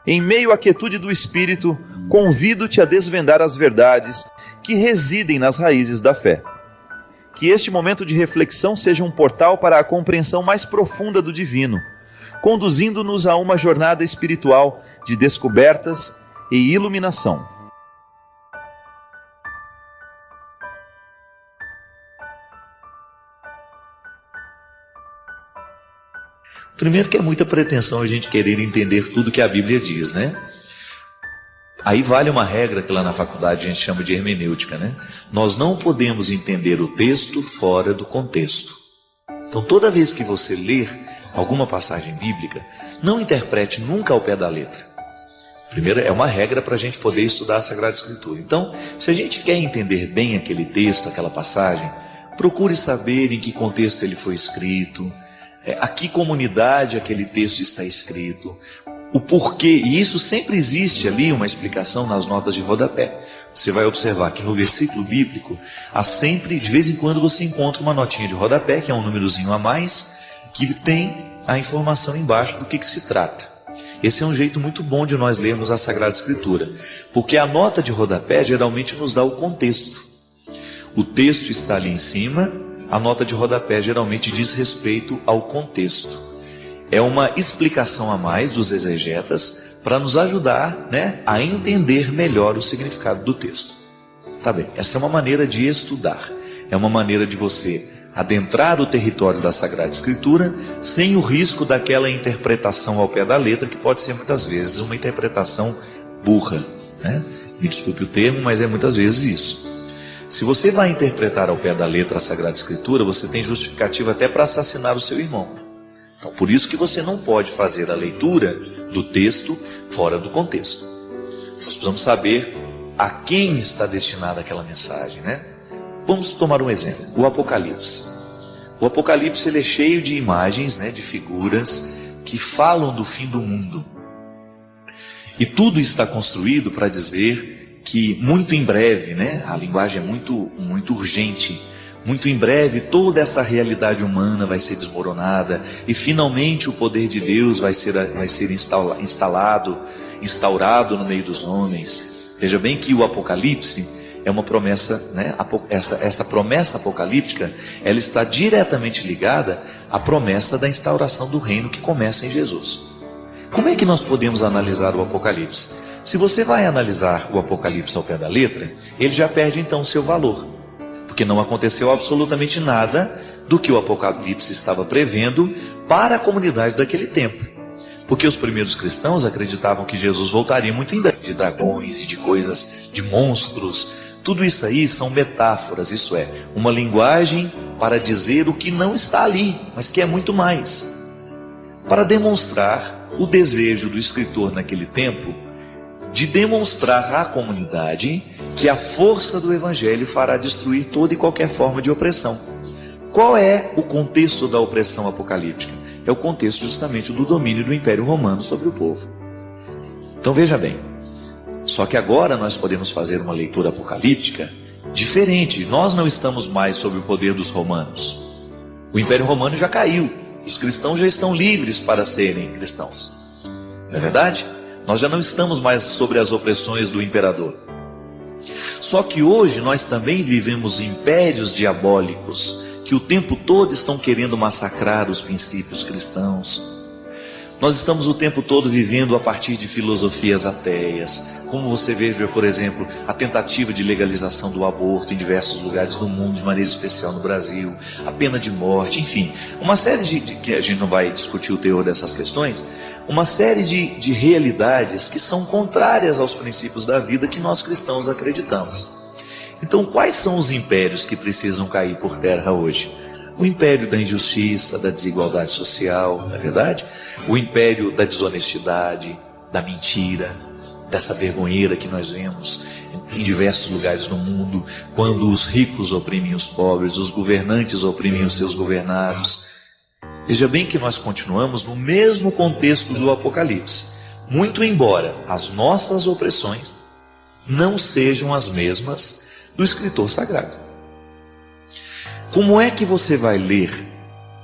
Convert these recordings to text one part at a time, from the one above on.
Em meio à quietude do espírito, convido-te a desvendar as verdades que residem nas raízes da fé. Que este momento de reflexão seja um portal para a compreensão mais profunda do divino, conduzindo-nos a uma jornada espiritual de descobertas e iluminação. Primeiro que é muita pretensão a gente querer entender tudo que a Bíblia diz, né? Aí vale uma regra que lá na faculdade a gente chama de hermenêutica, né? Nós não podemos entender o texto fora do contexto. Então toda vez que você ler alguma passagem bíblica, não interprete nunca ao pé da letra. Primeiro, é uma regra para a gente poder estudar a Sagrada Escritura. Então, se a gente quer entender bem aquele texto, aquela passagem, procure saber em que contexto ele foi escrito, a que comunidade aquele texto está escrito, o porquê, e isso sempre existe ali uma explicação nas notas de rodapé. Você vai observar que no versículo bíblico, há sempre, de vez em quando você encontra uma notinha de rodapé, que é um númerozinho a mais, que tem a informação embaixo do que se trata. Esse é um jeito muito bom de nós lermos a Sagrada Escritura, porque a nota de rodapé geralmente nos dá o contexto. O texto está ali em cima, a nota de rodapé geralmente diz respeito ao contexto. É uma explicação a mais dos exegetas para nos ajudar, a entender melhor o significado do texto. Tá bem, essa é uma maneira de estudar. É uma maneira de você adentrar o território da Sagrada Escritura sem o risco daquela interpretação ao pé da letra, que pode ser muitas vezes uma interpretação burra, Me desculpe o termo, mas é muitas vezes isso. Se você vai interpretar ao pé da letra a Sagrada Escritura, você tem justificativa até para assassinar o seu irmão. Então, por isso que você não pode fazer a leitura do texto fora do contexto. Nós precisamos saber a quem está destinada aquela mensagem, Vamos tomar um exemplo, o Apocalipse. O Apocalipse ele é cheio de imagens, de figuras que falam do fim do mundo. E tudo está construído para dizer que muito em breve, a linguagem é muito urgente, muito em breve toda essa realidade humana vai ser desmoronada e finalmente o poder de Deus vai ser instaurado no meio dos homens. Veja bem que o Apocalipse é uma promessa, essa promessa apocalíptica, ela está diretamente ligada à promessa da instauração do reino que começa em Jesus. Como é que nós podemos analisar o Apocalipse? Se você vai analisar o Apocalipse ao pé da letra, ele já perde então o seu valor, porque não aconteceu absolutamente nada do que o Apocalipse estava prevendo para a comunidade daquele tempo. Porque os primeiros cristãos acreditavam que Jesus voltaria muito em breve, de dragões e de coisas, de monstros. Tudo isso aí são metáforas, isso é, uma linguagem para dizer o que não está ali, mas que é muito mais. Para demonstrar o desejo do escritor naquele tempo de demonstrar à comunidade que a força do Evangelho fará destruir toda e qualquer forma de opressão. Qual é o contexto da opressão apocalíptica? É o contexto justamente do domínio do Império Romano sobre o povo. Então veja bem, só que agora nós podemos fazer uma leitura apocalíptica diferente. Nós não estamos mais sob o poder dos romanos. O Império Romano já caiu. Os cristãos já estão livres para serem cristãos. Não é verdade? Nós já não estamos mais sobre as opressões do imperador. Só que hoje nós também vivemos impérios diabólicos que o tempo todo estão querendo massacrar os princípios cristãos. Nós estamos o tempo todo vivendo a partir de filosofias ateias, como você vê, por exemplo, a tentativa de legalização do aborto em diversos lugares do mundo, de maneira especial no Brasil, a pena de morte, enfim, uma série que a gente não vai discutir o teor dessas questões, uma série de realidades que são contrárias aos princípios da vida que nós cristãos acreditamos. Então, quais são os impérios que precisam cair por terra hoje? O império da injustiça, da desigualdade social, não é verdade? O império da desonestidade, da mentira, dessa vergonheira que nós vemos em diversos lugares do mundo, quando os ricos oprimem os pobres, os governantes oprimem os seus governados. Veja bem que nós continuamos no mesmo contexto do Apocalipse, muito embora as nossas opressões não sejam as mesmas do escritor sagrado. Como é que você vai ler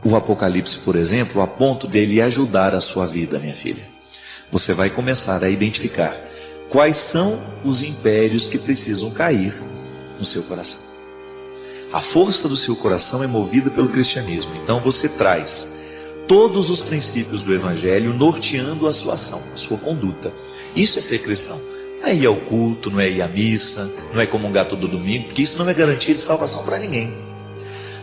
o Apocalipse, por exemplo, a ponto dele ajudar a sua vida, minha filha? você vai começar a identificar quais são os impérios que precisam cair no seu coração. A força do seu coração é movida pelo cristianismo. Então você traz todos os princípios do Evangelho norteando a sua ação, a sua conduta. Isso é ser cristão. Não é ir ao culto, não é ir à missa, não é comungar todo domingo, porque isso não é garantia de salvação para ninguém.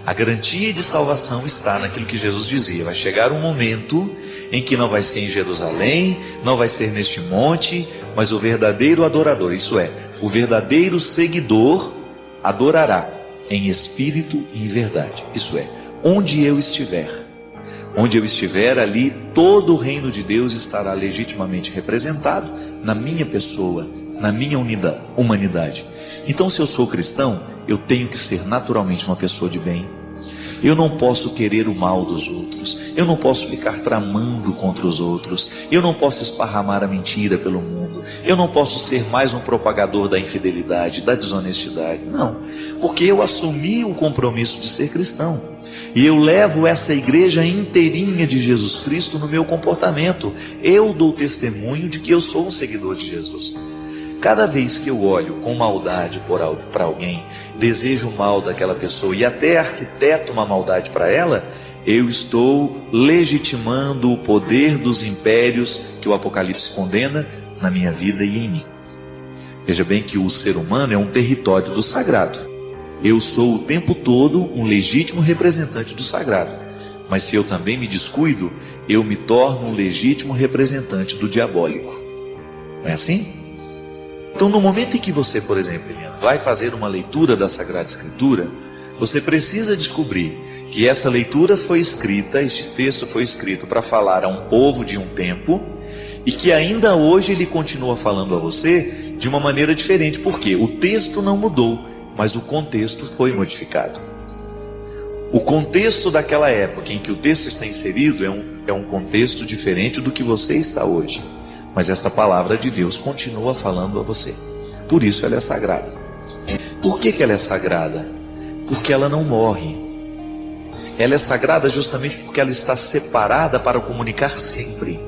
A garantia de salvação está naquilo que Jesus dizia: vai chegar um momento em que não vai ser em Jerusalém, não vai ser neste monte, mas o verdadeiro adorador, isso é, o verdadeiro seguidor adorará em espírito e em verdade. Isso é, onde eu estiver, ali todo o reino de Deus estará legitimamente representado na minha pessoa, na minha humanidade. Então, se eu sou cristão, eu tenho que ser naturalmente uma pessoa de bem. Eu não posso querer o mal dos outros, eu não posso ficar tramando contra os outros, eu não posso esparramar a mentira pelo mundo, eu não posso ser mais um propagador da infidelidade, da desonestidade. Não, porque eu assumi o compromisso de ser cristão. E eu levo essa igreja inteirinha de Jesus Cristo no meu comportamento. Eu dou testemunho de que eu sou um seguidor de Jesus. Cada vez que eu olho com maldade para alguém, desejo o mal daquela pessoa e até arquiteto uma maldade para ela, eu estou legitimando o poder dos impérios que o Apocalipse condena na minha vida e em mim. Veja bem que o ser humano é um território do sagrado. Eu sou o tempo todo um legítimo representante do sagrado. Mas se eu também me descuido, eu me torno um legítimo representante do diabólico. Não é assim? Então, no momento em que você, por exemplo, vai fazer uma leitura da Sagrada Escritura, você precisa descobrir que essa leitura foi escrita, este texto foi escrito para falar a um povo de um tempo, e que ainda hoje ele continua falando a você de uma maneira diferente, porque o texto não mudou, mas o contexto foi modificado. O contexto daquela época em que o texto está inserido é um contexto diferente do que você está hoje. Mas essa palavra de Deus continua falando a você. Por isso ela é sagrada. Por que ela é sagrada? Porque ela não morre. Ela é sagrada justamente porque ela está separada para comunicar sempre.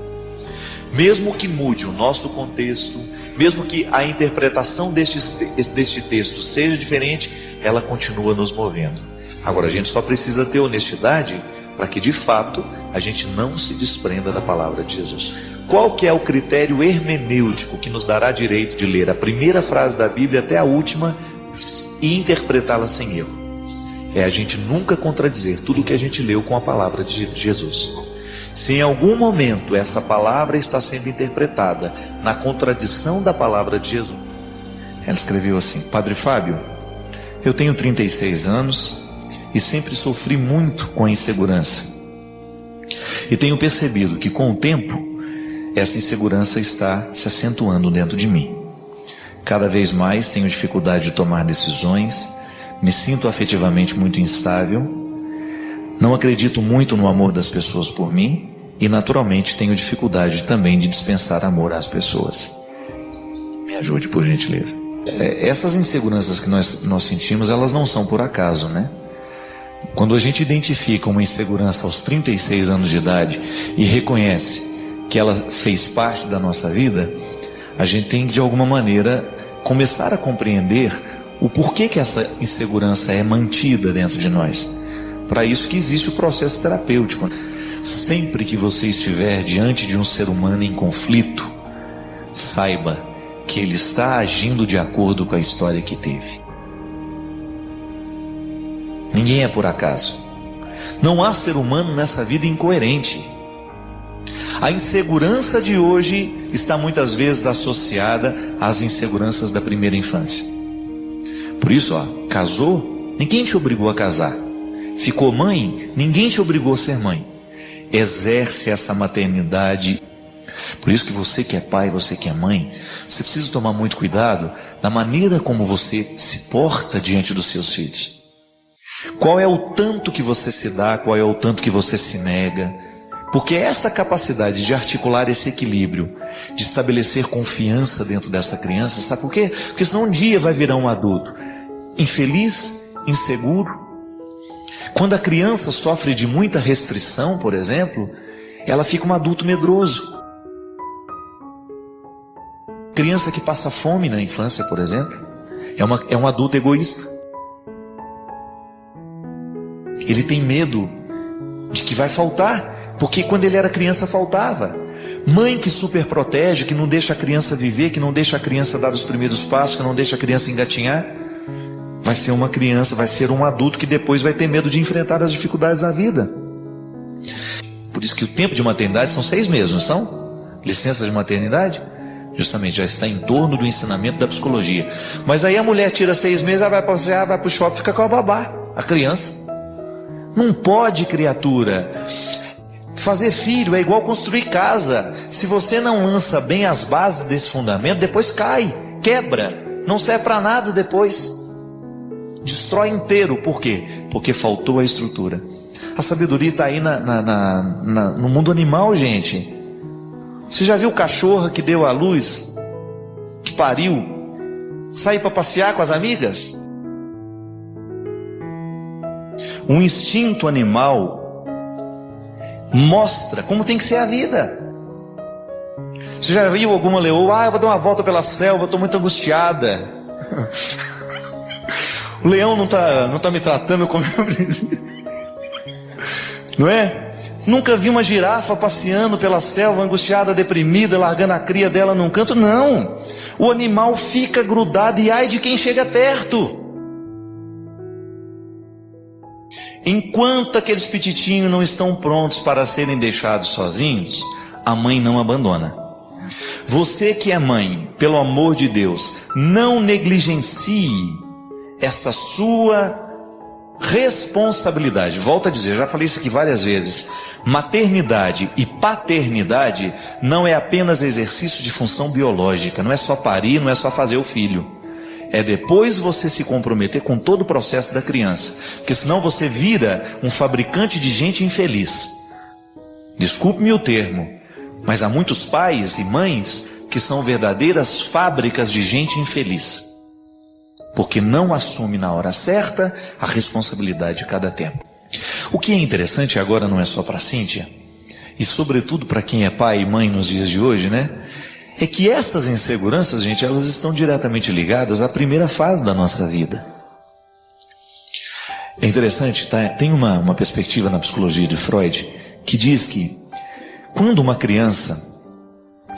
Mesmo que mude o nosso contexto, mesmo que a interpretação deste texto seja diferente, ela continua nos movendo. Agora, a gente só precisa ter honestidade para que de fato a gente não se desprenda da palavra de Jesus. Qual que é o critério hermenêutico que nos dará direito de ler a primeira frase da Bíblia até a última e interpretá-la sem erro? É a gente nunca contradizer tudo o que a gente leu com a palavra de Jesus. Se em algum momento essa palavra está sendo interpretada na contradição da palavra de Jesus, ela escreveu assim: Padre Fábio, eu tenho 36 anos e sempre sofri muito com a insegurança. E tenho percebido que com o tempo, essa insegurança está se acentuando dentro de mim. Cada vez mais tenho dificuldade de tomar decisões, me sinto afetivamente muito instável, não acredito muito no amor das pessoas por mim e naturalmente tenho dificuldade também de dispensar amor às pessoas. Me ajude, por gentileza. Essas inseguranças que nós sentimos, elas não são por acaso, né? Quando a gente identifica uma insegurança aos 36 anos de idade e reconhece que ela fez parte da nossa vida, a gente tem que de alguma maneira começar a compreender o porquê que essa insegurança é mantida dentro de nós. Para isso que existe o processo terapêutico. Sempre que você estiver diante de um ser humano em conflito, saiba que ele está agindo de acordo com a história que teve. Ninguém é por acaso. Não há ser humano nessa vida incoerente. A insegurança de hoje está muitas vezes associada às inseguranças da primeira infância. Por isso, casou, ninguém te obrigou a casar. Ficou mãe, ninguém te obrigou a ser mãe. Exerce essa maternidade. Por isso que você que é pai, você que é mãe, você precisa tomar muito cuidado na maneira como você se porta diante dos seus filhos. Qual é o tanto que você se dá, qual é o tanto que você se nega. Porque esta capacidade de articular esse equilíbrio, de estabelecer confiança dentro dessa criança, sabe por quê? Porque senão um dia vai virar um adulto infeliz, inseguro. Quando a criança sofre de muita restrição, por exemplo, ela fica um adulto medroso. Criança que passa fome na infância, por exemplo, é um adulto egoísta. Ele tem medo de que vai faltar, porque quando ele era criança faltava. Mãe que super protege, que não deixa a criança viver, que não deixa a criança dar os primeiros passos, que não deixa a criança engatinhar, vai ser uma criança, vai ser um adulto que depois vai ter medo de enfrentar as dificuldades da vida. Por isso que o tempo de maternidade são 6 meses, não são? Licença de maternidade? Justamente, já está em torno do ensinamento da psicologia. Mas aí a mulher tira 6 meses, ela vai passear, vai para o shopping, fica com a babá, a criança. Não pode, criatura. Fazer filho é igual construir casa. Se você não lança bem as bases desse fundamento, depois cai, quebra, não serve para nada depois. Destrói inteiro. Por quê? Porque faltou a estrutura. A sabedoria está aí no mundo animal, gente. Você já viu cachorra que deu à luz, que pariu, sair para passear com as amigas? Um instinto animal mostra como tem que ser a vida. Você já viu alguma leoa? Eu vou dar uma volta pela selva, estou muito angustiada. O leão não tá me tratando como eu preciso. Não é? Nunca vi uma girafa passeando pela selva, angustiada, deprimida, largando a cria dela num canto. Não. O animal fica grudado e ai de quem chega perto. Enquanto aqueles pititinhos não estão prontos para serem deixados sozinhos, a mãe não abandona. Você que é mãe, pelo amor de Deus, não negligencie esta sua responsabilidade. Volto a dizer, já falei isso aqui várias vezes. Maternidade e paternidade não é apenas exercício de função biológica. Não é só parir, não é só fazer o filho. É depois você se comprometer com todo o processo da criança. Porque senão você vira um fabricante de gente infeliz. Desculpe-me o termo, mas há muitos pais e mães que são verdadeiras fábricas de gente infeliz. Porque não assume na hora certa a responsabilidade de cada tempo. O que é interessante agora não é só para Cíntia, e sobretudo para quem é pai e mãe nos dias de hoje, né? É que essas inseguranças, gente, elas estão diretamente ligadas à primeira fase da nossa vida. É interessante, tá? Tem uma perspectiva na psicologia de Freud que diz que quando uma criança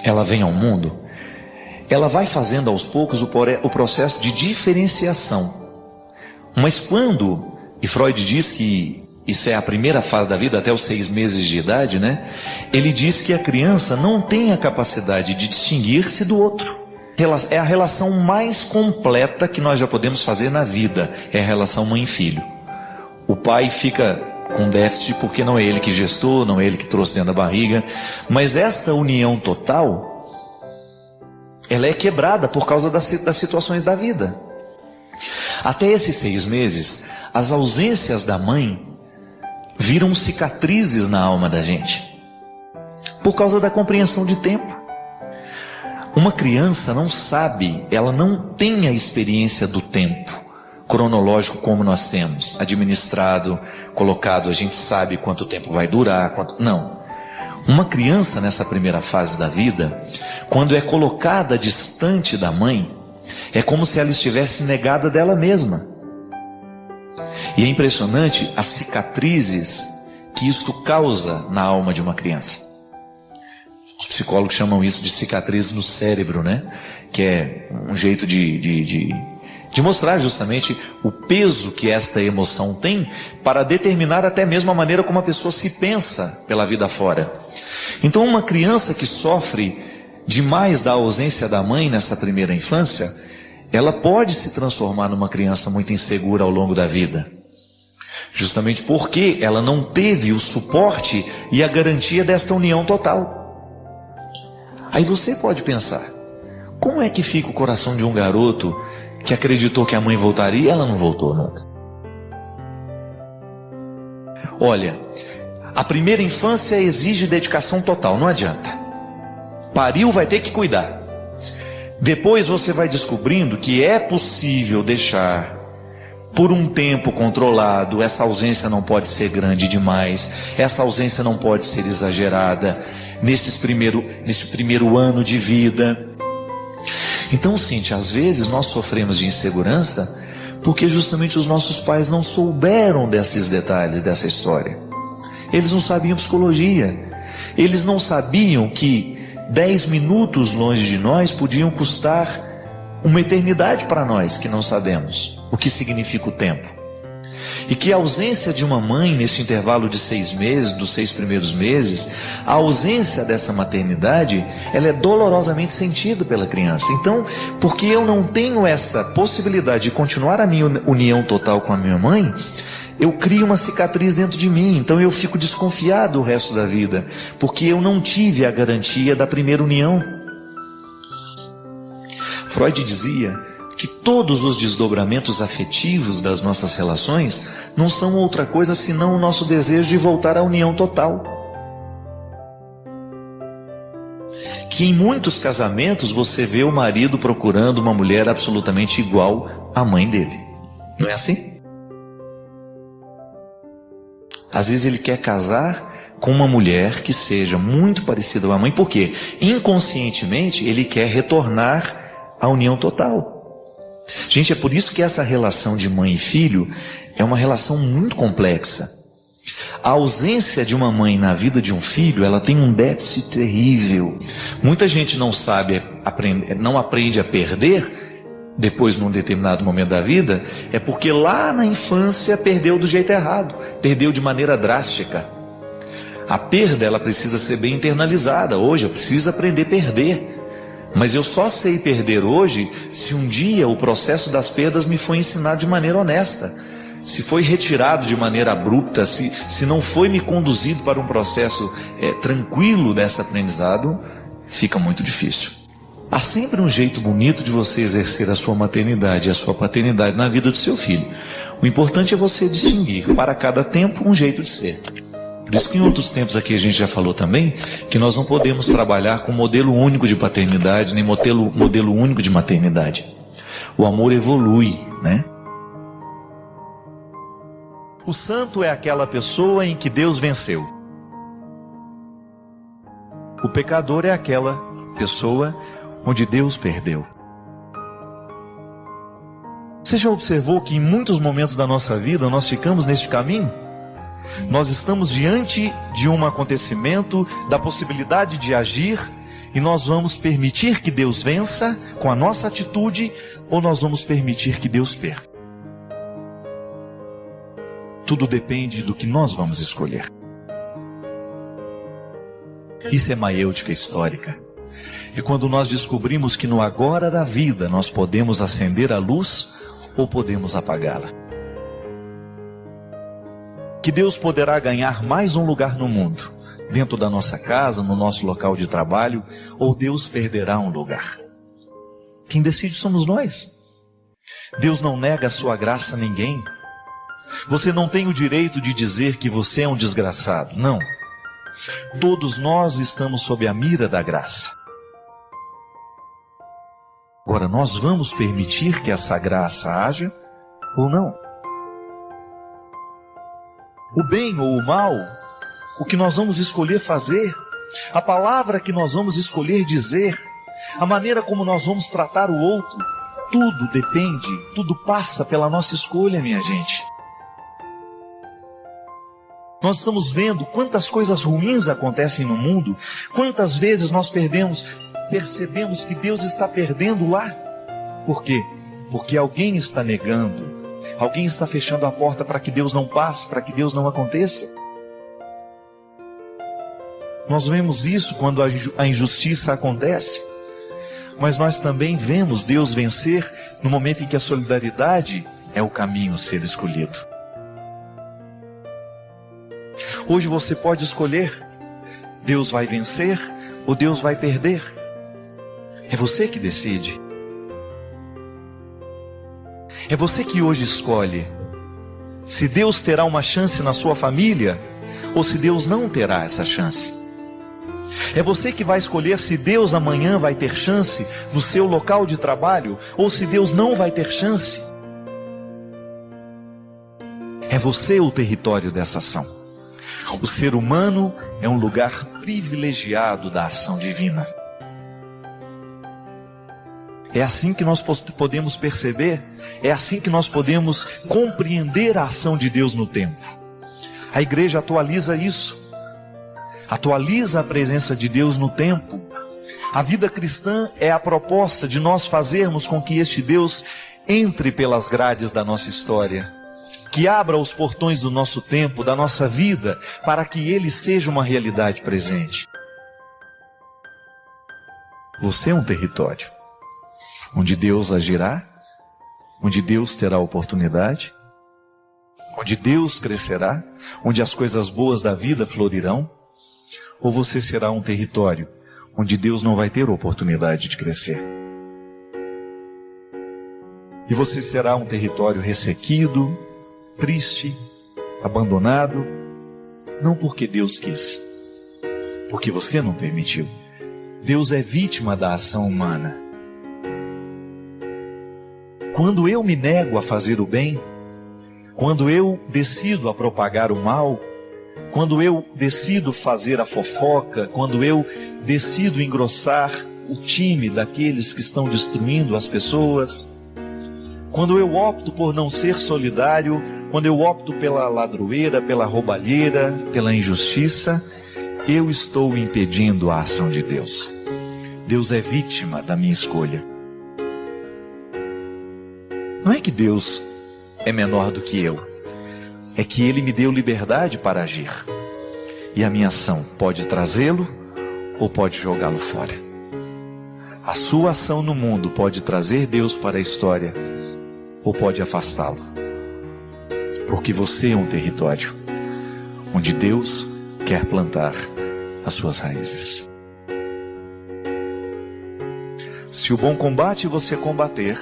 ela vem ao mundo, ela vai fazendo aos poucos o processo de diferenciação. Mas quando, e Freud diz que isso é a primeira fase da vida, até os 6 meses de idade, né? Ele diz que a criança não tem a capacidade de distinguir-se do outro. É a relação mais completa que nós já podemos fazer na vida, é a relação mãe-filho. O pai fica com déficit porque não é ele que gestou, não é ele que trouxe dentro da barriga, mas esta união total, ela é quebrada por causa das situações da vida. Até esses 6 meses, as ausências da mãe viram cicatrizes na alma da gente, por causa da compreensão de tempo. Uma criança não sabe, ela não tem a experiência do tempo cronológico como nós temos, administrado, colocado, a gente sabe quanto tempo vai durar, não. Uma criança nessa primeira fase da vida, quando é colocada distante da mãe, é como se ela estivesse negada dela mesma. E é impressionante as cicatrizes que isto causa na alma de uma criança. Os psicólogos chamam isso de cicatriz no cérebro, né? Que é um jeito de mostrar justamente o peso que esta emoção tem para determinar até mesmo a maneira como a pessoa se pensa pela vida fora. Então uma criança que sofre demais da ausência da mãe nessa primeira infância, ela pode se transformar numa criança muito insegura ao longo da vida. Justamente porque ela não teve o suporte e a garantia desta união total. Aí você pode pensar, como é que fica o coração de um garoto que acreditou que a mãe voltaria e ela não voltou nunca? Olha, a primeira infância exige dedicação total, não adianta. Pariu, vai ter que cuidar. Depois você vai descobrindo que é possível deixar por um tempo controlado. Essa ausência não pode ser grande demais, essa ausência não pode ser exagerada nesse primeiro ano de vida. Então, Cíntia, às vezes nós sofremos de insegurança porque justamente os nossos pais não souberam desses detalhes dessa história. Eles não sabiam psicologia. Eles não sabiam que 10 minutos longe de nós podiam custar uma eternidade para nós que não sabemos o que significa o tempo. E que a ausência de uma mãe nesse intervalo de 6 meses, dos 6 primeiros meses, a ausência dessa maternidade, ela é dolorosamente sentida pela criança. Então, porque eu não tenho essa possibilidade de continuar a minha união total com a minha mãe, eu crio uma cicatriz dentro de mim. Então eu fico desconfiado o resto da vida, porque eu não tive a garantia da primeira união. Freud dizia que todos os desdobramentos afetivos das nossas relações não são outra coisa senão o nosso desejo de voltar à união total. Que em muitos casamentos você vê o marido procurando uma mulher absolutamente igual à mãe dele. Não é assim? Às vezes ele quer casar com uma mulher que seja muito parecida com a mãe, porque inconscientemente ele quer retornar à união total. Gente, é por isso que essa relação de mãe e filho é uma relação muito complexa. A ausência de uma mãe na vida de um filho, ela tem um déficit terrível. Muita gente não aprende a perder depois num determinado momento da vida, é porque lá na infância perdeu do jeito errado, perdeu de maneira drástica. A perda, ela precisa ser bem internalizada. Hoje eu preciso aprender a perder. Mas eu só sei perder hoje se um dia o processo das perdas me foi ensinado de maneira honesta. Se foi retirado de maneira abrupta, se não foi me conduzido para um processo tranquilo desse aprendizado, fica muito difícil. Há sempre um jeito bonito de você exercer a sua maternidade e a sua paternidade na vida do seu filho. O importante é você distinguir para cada tempo um jeito de ser. Por isso que em outros tempos aqui a gente já falou também que nós não podemos trabalhar com modelo único de paternidade, nem modelo único de maternidade. O amor evolui, né? O santo é aquela pessoa em que Deus venceu. O pecador é aquela pessoa onde Deus perdeu. Você já observou que em muitos momentos da nossa vida nós ficamos neste caminho? Nós estamos diante de um acontecimento, da possibilidade de agir, e nós vamos permitir que Deus vença com a nossa atitude, ou nós vamos permitir que Deus perca. Tudo depende do que nós vamos escolher. Isso é maiêutica histórica. É quando nós descobrimos que no agora da vida nós podemos acender a luz ou podemos apagá-la. Que Deus poderá ganhar mais um lugar no mundo, dentro da nossa casa, no nosso local de trabalho, ou Deus perderá um lugar. Quem decide somos nós. Deus não nega a sua graça a ninguém. Você não tem o direito de dizer que você é um desgraçado, não. Todos nós estamos sob a mira da graça. Agora, nós vamos permitir que essa graça haja ou não? O bem ou o mal, o que nós vamos escolher fazer, a palavra que nós vamos escolher dizer, a maneira como nós vamos tratar o outro, tudo depende, tudo passa pela nossa escolha, minha gente. Nós estamos vendo quantas coisas ruins acontecem no mundo, quantas vezes nós percebemos que Deus está perdendo lá. Por quê? Porque alguém está negando. Alguém está fechando a porta para que Deus não passe, para que Deus não aconteça. Nós vemos isso quando a injustiça acontece, mas nós também vemos Deus vencer no momento em que a solidariedade é o caminho a ser escolhido. Hoje você pode escolher: Deus vai vencer ou Deus vai perder. É você que decide. É você que hoje escolhe se Deus terá uma chance na sua família ou se Deus não terá essa chance. É você que vai escolher se Deus amanhã vai ter chance no seu local de trabalho ou se Deus não vai ter chance. É você o território dessa ação. O ser humano é um lugar privilegiado da ação divina. É assim que nós podemos perceber, é assim que nós podemos compreender a ação de Deus no tempo. A igreja atualiza isso, atualiza a presença de Deus no tempo. A vida cristã é a proposta de nós fazermos com que este Deus entre pelas grades da nossa história, que abra os portões do nosso tempo, da nossa vida, para que Ele seja uma realidade presente. Você é um território onde Deus agirá, onde Deus terá oportunidade, onde Deus crescerá, onde as coisas boas da vida florirão, ou você será um território onde Deus não vai ter oportunidade de crescer? E você será um território ressequido, triste, abandonado, não porque Deus quis, porque você não permitiu. Deus é vítima da ação humana. Quando eu me nego a fazer o bem, quando eu decido a propagar o mal, quando eu decido fazer a fofoca, quando eu decido engrossar o time daqueles que estão destruindo as pessoas, quando eu opto por não ser solidário, quando eu opto pela ladroeira, pela roubalheira, pela injustiça, eu estou impedindo a ação de Deus. Deus é vítima da minha escolha. Não é que Deus é menor do que eu, é que Ele me deu liberdade para agir. E a minha ação pode trazê-lo ou pode jogá-lo fora. A sua ação no mundo pode trazer Deus para a história ou pode afastá-lo. Porque você é um território onde Deus quer plantar as suas raízes. Se o bom combate você combater,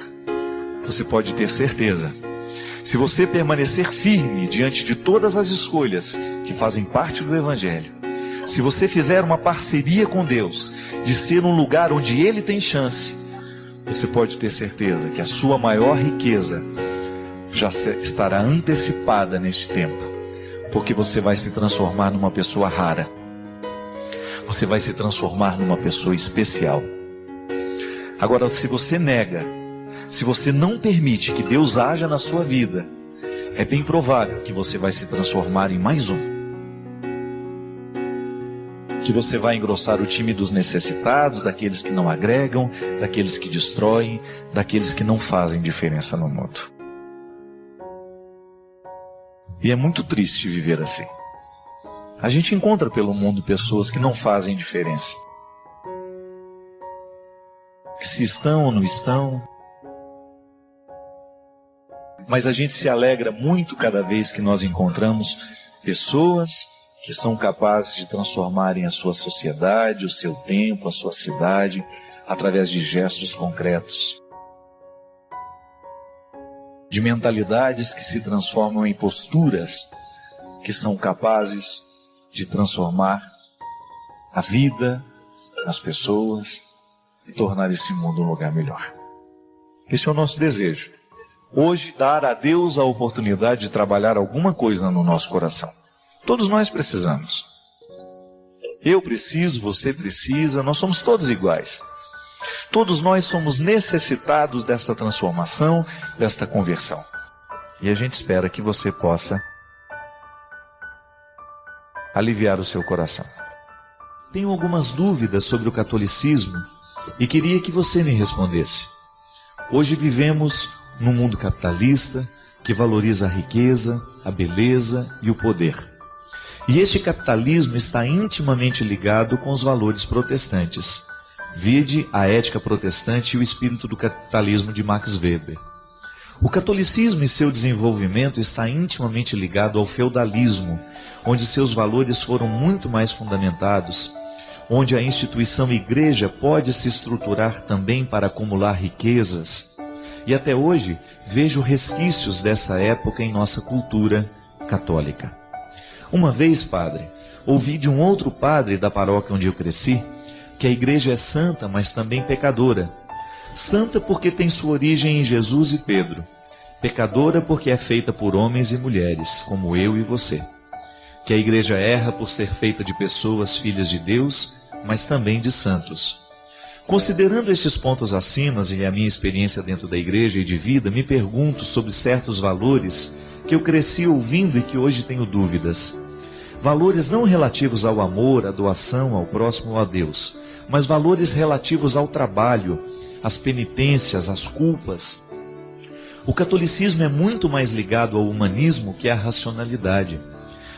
você pode ter certeza. Se você permanecer firme diante de todas as escolhas que fazem parte do Evangelho, se você fizer uma parceria com Deus, de ser um lugar onde Ele tem chance, você pode ter certeza que a sua maior riqueza já estará antecipada neste tempo, porque você vai se transformar numa pessoa rara, você vai se transformar numa pessoa especial. Agora, se você nega, se você não permite que Deus haja na sua vida, é bem provável que você vai se transformar em mais um. Que você vai engrossar o time dos necessitados, daqueles que não agregam, daqueles que destroem, daqueles que não fazem diferença no mundo. E é muito triste viver assim. A gente encontra pelo mundo pessoas que não fazem diferença. Que se estão ou não estão. Mas a gente se alegra muito cada vez que nós encontramos pessoas que são capazes de transformarem a sua sociedade, o seu tempo, a sua cidade, através de gestos concretos. De mentalidades que se transformam em posturas que são capazes de transformar a vida das pessoas e tornar esse mundo um lugar melhor. Esse é o nosso desejo. Hoje, dar a Deus a oportunidade de trabalhar alguma coisa no nosso coração. Todos nós precisamos. Eu preciso, você precisa, nós somos todos iguais. Todos nós somos necessitados desta transformação, desta conversão. E a gente espera que você possa aliviar o seu coração. Tenho algumas dúvidas sobre o catolicismo e queria que você me respondesse. Hoje vivemos num mundo capitalista que valoriza a riqueza, a beleza e o poder. E este capitalismo está intimamente ligado com os valores protestantes. Vide a Ética Protestante e o Espírito do Capitalismo de Max Weber. O catolicismo e seu desenvolvimento está intimamente ligado ao feudalismo, onde seus valores foram muito mais fundamentados, onde a instituição igreja pode se estruturar também para acumular riquezas. E até hoje vejo resquícios dessa época em nossa cultura católica. Uma vez, padre, ouvi de um outro padre da paróquia onde eu cresci, que a igreja é santa, mas também pecadora. Santa porque tem sua origem em Jesus e Pedro. Pecadora porque é feita por homens e mulheres, como eu e você. Que a igreja erra por ser feita de pessoas filhas de Deus, mas também de santos. Considerando estes pontos acima e a minha experiência dentro da igreja e de vida, me pergunto sobre certos valores que eu cresci ouvindo e que hoje tenho dúvidas. Valores não relativos ao amor, à doação, ao próximo ou a Deus, mas valores relativos ao trabalho, às penitências, às culpas. O catolicismo é muito mais ligado ao humanismo que à racionalidade.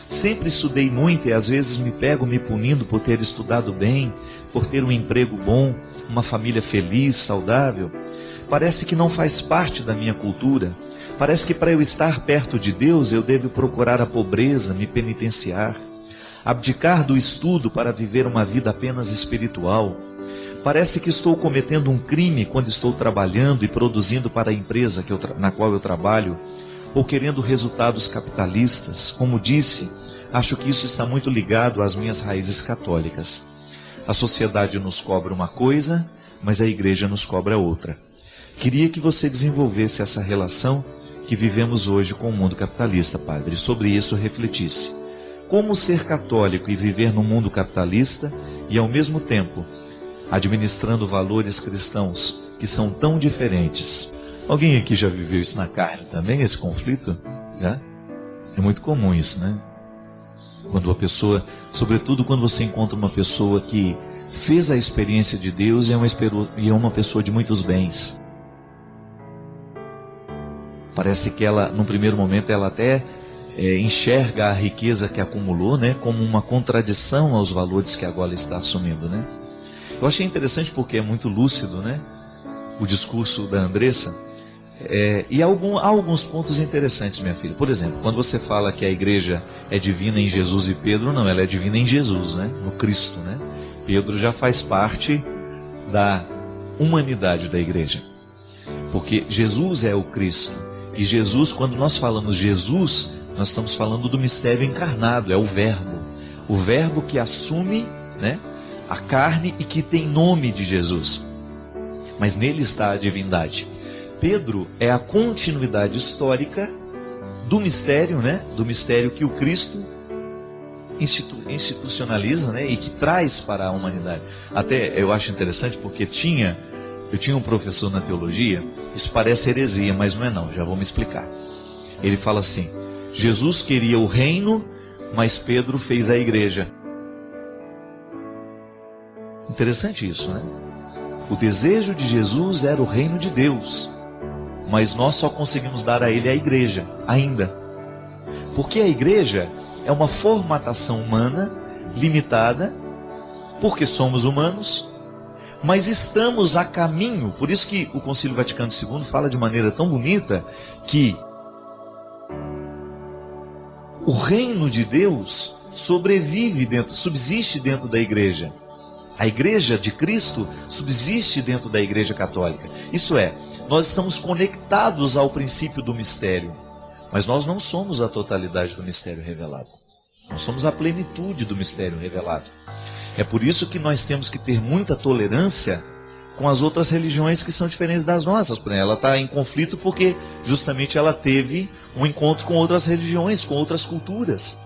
Sempre estudei muito e às vezes me pego me punindo por ter estudado bem, por ter um emprego bom, uma família feliz, saudável. Parece que não faz parte da minha cultura. Parece que para eu estar perto de Deus eu devo procurar a pobreza, me penitenciar, abdicar do estudo para viver uma vida apenas espiritual. Parece que estou cometendo um crime quando estou trabalhando e produzindo para a empresa na qual eu trabalho, ou querendo resultados capitalistas. Como disse, acho que isso está muito ligado às minhas raízes católicas. A sociedade nos cobra uma coisa, mas a igreja nos cobra outra. Queria que você desenvolvesse essa relação que vivemos hoje com o mundo capitalista, padre, e sobre isso refletisse. Como ser católico e viver no mundo capitalista e, ao mesmo tempo, administrando valores cristãos que são tão diferentes? Alguém aqui já viveu isso na carne também, esse conflito? Já? É muito comum isso, né? Quando a pessoa, sobretudo quando você encontra uma pessoa que fez a experiência de Deus e é uma pessoa de muitos bens. Parece que ela, num primeiro momento, ela até enxerga a riqueza que acumulou, né, como uma contradição aos valores que agora está assumindo, né? Eu achei interessante porque é muito lúcido, né, o discurso da Andressa. E há alguns pontos interessantes, minha filha. Por exemplo, quando você fala que a igreja é divina em Jesus e Pedro, não, ela é divina em Jesus, né, no Cristo, né? Pedro já faz parte da humanidade da igreja, porque Jesus é o Cristo. E Jesus, quando nós falamos Jesus, nós estamos falando do mistério encarnado, é o Verbo que assume, né, a carne e que tem nome de Jesus, mas nele está a divindade. Pedro é a continuidade histórica do mistério, né, do mistério que o Cristo institucionaliza, né, e que traz para a humanidade. Até eu acho interessante porque eu tinha um professor na teologia, isso parece heresia, mas não é não, já vou me explicar. Ele fala assim: Jesus queria o reino, mas Pedro fez a igreja. Interessante isso, né? O desejo de Jesus era o reino de Deus, mas nós só conseguimos dar a ele a igreja, ainda. Porque a igreja é uma formatação humana, limitada, porque somos humanos, mas estamos a caminho. Por isso que o Concílio Vaticano II fala de maneira tão bonita que o reino de Deus subsiste dentro da igreja. A igreja de Cristo subsiste dentro da igreja católica. Isso é, nós estamos conectados ao princípio do mistério, mas nós não somos a totalidade do mistério revelado. Nós somos a plenitude do mistério revelado. É por isso que nós temos que ter muita tolerância com as outras religiões que são diferentes das nossas. Ela está em conflito porque justamente ela teve um encontro com outras religiões, com outras culturas.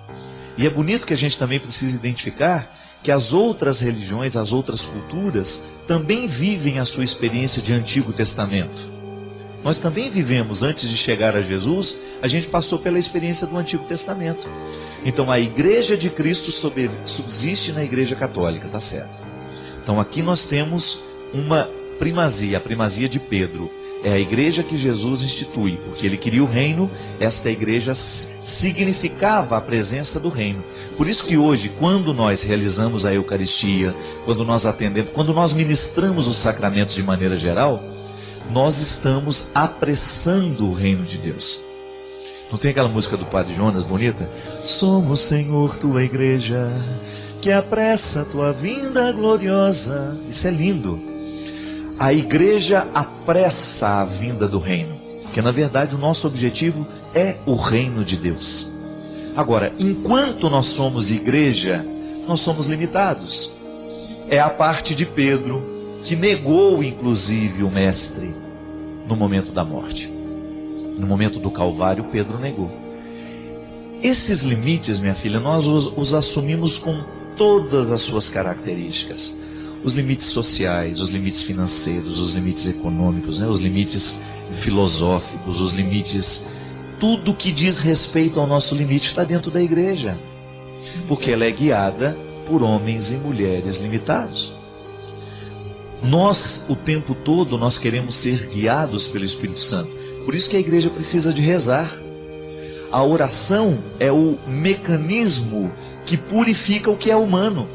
E é bonito que a gente também precisa identificar que as outras religiões, as outras culturas, também vivem a sua experiência de Antigo Testamento. Nós também vivemos, antes de chegar a Jesus, a gente passou pela experiência do Antigo Testamento. Então a igreja de Cristo subsiste na igreja católica, tá certo? Então aqui nós temos uma primazia, a primazia de Pedro. É a igreja que Jesus institui, porque ele queria o reino. Esta igreja significava a presença do reino. Por isso que hoje, quando nós realizamos a Eucaristia, quando nós atendemos, quando nós ministramos os sacramentos de maneira geral, nós estamos apressando o reino de Deus. Não tem aquela música do Padre Jonas bonita? Somos, Senhor, tua igreja, que apressa tua vinda gloriosa. Isso é lindo. A igreja apressa a vinda do reino, porque na verdade o nosso objetivo é o reino de Deus. Agora, enquanto nós somos igreja, nós somos limitados. É a parte de Pedro, que negou inclusive o mestre no momento da morte. No momento do Calvário, Pedro negou. Esses limites, minha filha, nós os assumimos com todas as suas características. os limites sociais, os limites financeiros, os limites econômicos, né? Os limites filosóficos, os limites... Tudo que diz respeito ao nosso limite está dentro da igreja. Porque ela é guiada por homens e mulheres limitados. Nós, o tempo todo, nós queremos ser guiados pelo Espírito Santo. Por isso que a igreja precisa de rezar. A oração é o mecanismo que purifica o que é humano.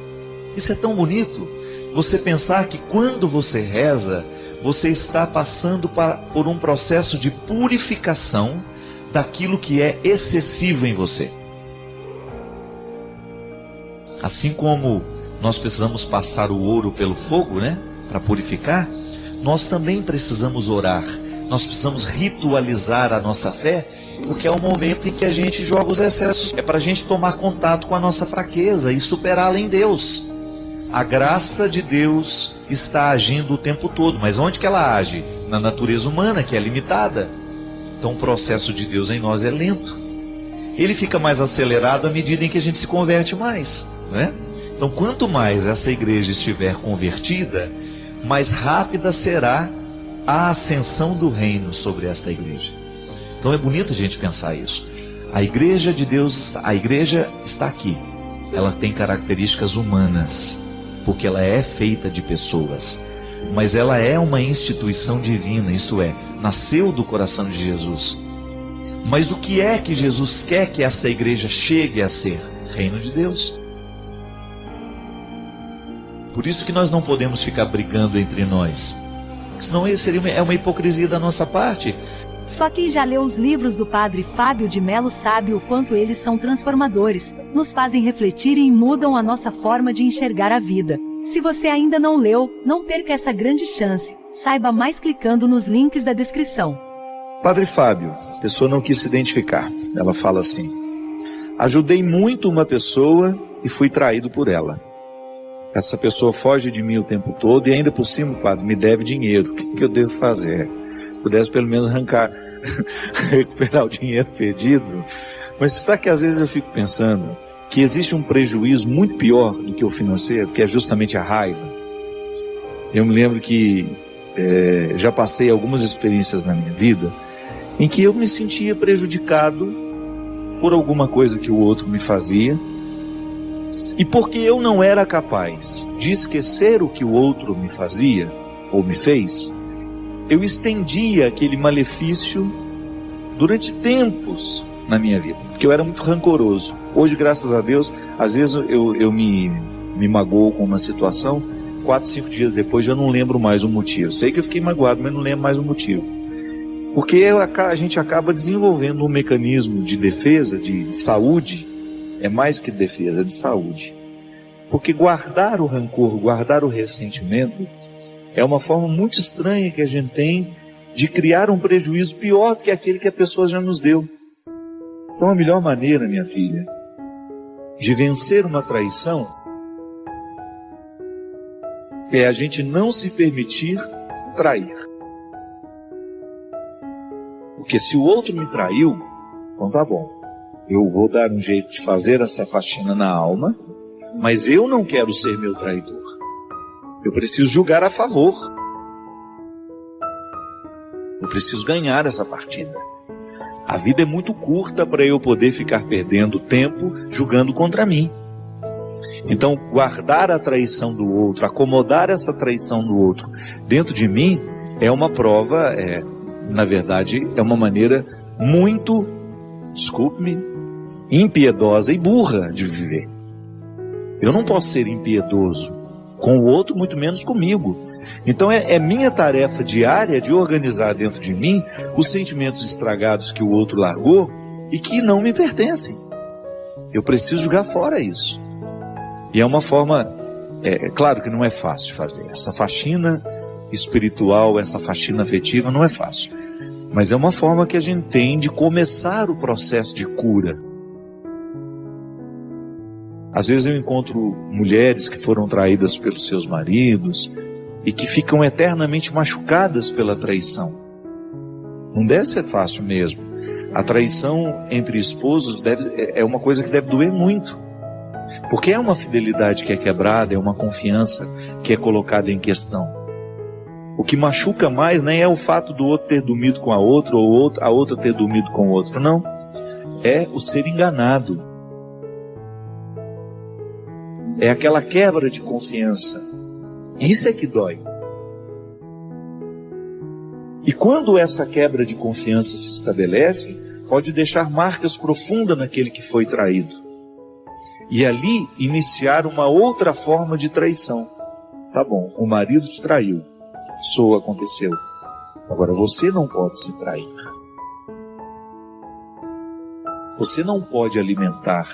Isso é tão bonito. Você pensar que quando você reza, você está passando por um processo de purificação daquilo que é excessivo em você. Assim como nós precisamos passar o ouro pelo fogo, né, para purificar, nós também precisamos orar. Nós precisamos ritualizar a nossa fé, porque é o momento em que a gente joga os excessos. É para a gente tomar contato com a nossa fraqueza e superá-la em Deus. A graça de Deus está agindo o tempo todo, mas onde que ela age? Na natureza humana, que é limitada. Então o processo de Deus em nós é lento. Ele fica mais acelerado à medida em que a gente se converte mais, né? Então quanto mais essa igreja estiver convertida, mais rápida será a ascensão do reino sobre esta igreja. Então é bonito a gente pensar isso. A igreja de Deus, a igreja está aqui. Ela tem características humanas, porque ela é feita de pessoas. Mas ela é uma instituição divina, isto é, nasceu do coração de Jesus. Mas o que é que Jesus quer que essa igreja chegue a ser? Reino de Deus. Por isso que nós não podemos ficar brigando entre nós. Senão isso seria uma hipocrisia da nossa parte. Só quem já leu os livros do Padre Fábio de Mello sabe o quanto eles são transformadores, nos fazem refletir e mudam a nossa forma de enxergar a vida. Se você ainda não leu, não perca essa grande chance. Saiba mais clicando nos links da descrição. Padre Fábio, a pessoa não quis se identificar. Ela fala assim: ajudei muito uma pessoa e fui traído por ela. Essa pessoa foge de mim o tempo todo e ainda por cima, padre, me deve dinheiro. O que eu devo fazer? Pudesse pelo menos recuperar o dinheiro perdido. Mas você sabe que às vezes eu fico pensando que existe um prejuízo muito pior do que o financeiro, que é justamente a raiva. Eu me lembro que já passei algumas experiências na minha vida em que eu me sentia prejudicado por alguma coisa que o outro me fazia, e porque eu não era capaz de esquecer o que o outro me fazia ou me fez, eu estendia aquele malefício durante tempos na minha vida, porque eu era muito rancoroso. Hoje, graças a Deus, às vezes eu me magoo com uma situação, 4, 5 dias depois já não lembro mais o motivo. Sei que eu fiquei magoado, mas não lembro mais o motivo. Porque a gente acaba desenvolvendo um mecanismo de defesa, de saúde. É mais que defesa, é de saúde. Porque guardar o rancor, guardar o ressentimento, é uma forma muito estranha que a gente tem de criar um prejuízo pior do que aquele que a pessoa já nos deu. Então a melhor maneira, minha filha, de vencer uma traição é a gente não se permitir trair. Porque se o outro me traiu, então tá bom. Eu vou dar um jeito de fazer essa faxina na alma, mas eu não quero ser meu traidor. Eu preciso julgar a favor. Eu preciso ganhar essa partida. A vida é muito curta para eu poder ficar perdendo tempo julgando contra mim. Então, guardar a traição do outro, acomodar essa traição do outro dentro de mim, é uma prova, na verdade, é uma maneira muito, desculpe-me, impiedosa e burra de viver. Eu não posso ser impiedoso com o outro, muito menos comigo. Então é minha tarefa diária de organizar dentro de mim os sentimentos estragados que o outro largou e que não me pertencem. Eu preciso jogar fora isso. E é uma forma, claro que não é fácil fazer. Essa faxina espiritual, essa faxina afetiva não é fácil. Mas é uma forma que a gente tem de começar o processo de cura. Às vezes eu encontro mulheres que foram traídas pelos seus maridos e que ficam eternamente machucadas pela traição. Não deve ser fácil mesmo. A traição entre esposos é uma coisa que deve doer muito. Porque é uma fidelidade que é quebrada, é uma confiança que é colocada em questão. O que machuca mais nem é o fato do outro ter dormido com a outra, ou a outra ter dormido com o outro, não. É o ser enganado. É aquela quebra de confiança. Isso é que dói. E quando essa quebra de confiança se estabelece, pode deixar marcas profundas naquele que foi traído. E ali iniciar uma outra forma de traição. Tá bom, o marido te traiu. Isso aconteceu. Agora você não pode se trair. Você não pode alimentar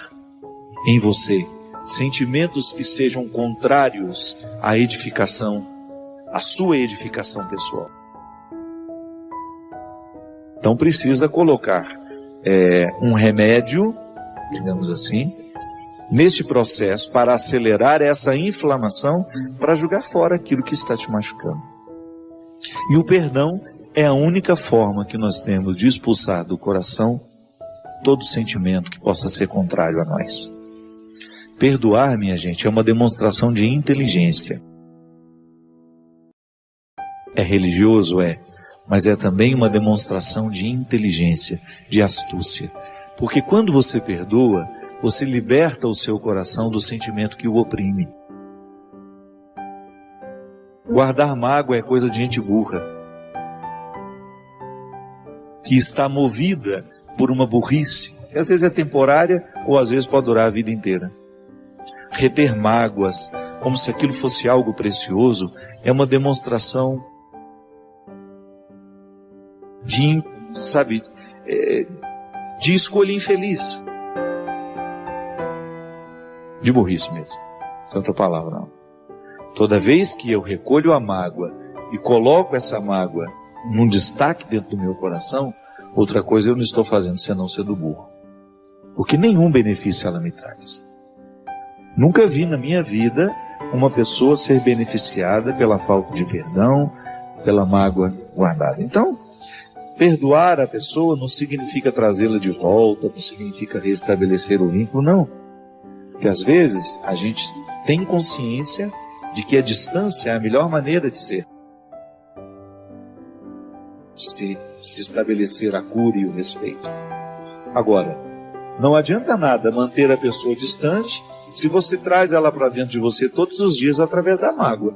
em você sentimentos que sejam contrários à edificação, à sua edificação pessoal. Então precisa colocar um remédio, digamos assim, neste processo para acelerar essa inflamação, para jogar fora aquilo que está te machucando. E o perdão é a única forma que nós temos de expulsar do coração todo sentimento que possa ser contrário a nós. Perdoar, minha gente, é uma demonstração de inteligência. É religioso? Mas é também uma demonstração de inteligência, de astúcia. Porque quando você perdoa, você liberta o seu coração do sentimento que o oprime. Guardar mágoa é coisa de gente burra, que está movida por uma burrice, que às vezes é temporária ou às vezes pode durar a vida inteira. Reter mágoas, como se aquilo fosse algo precioso, é uma demonstração de escolha infeliz. De burrice mesmo. Tanta palavra não. Toda vez que eu recolho a mágoa e coloco essa mágoa num destaque dentro do meu coração, outra coisa eu não estou fazendo senão ser do burro. Porque nenhum benefício ela me traz. Nunca vi na minha vida uma pessoa ser beneficiada pela falta de perdão, pela mágoa guardada. Então, perdoar a pessoa não significa trazê-la de volta, não significa restabelecer o vínculo, não. Porque às vezes a gente tem consciência de que a distância é a melhor maneira de ser. Se estabelecer a cura e o respeito. Agora, não adianta nada manter a pessoa distante se você traz ela para dentro de você todos os dias através da mágoa.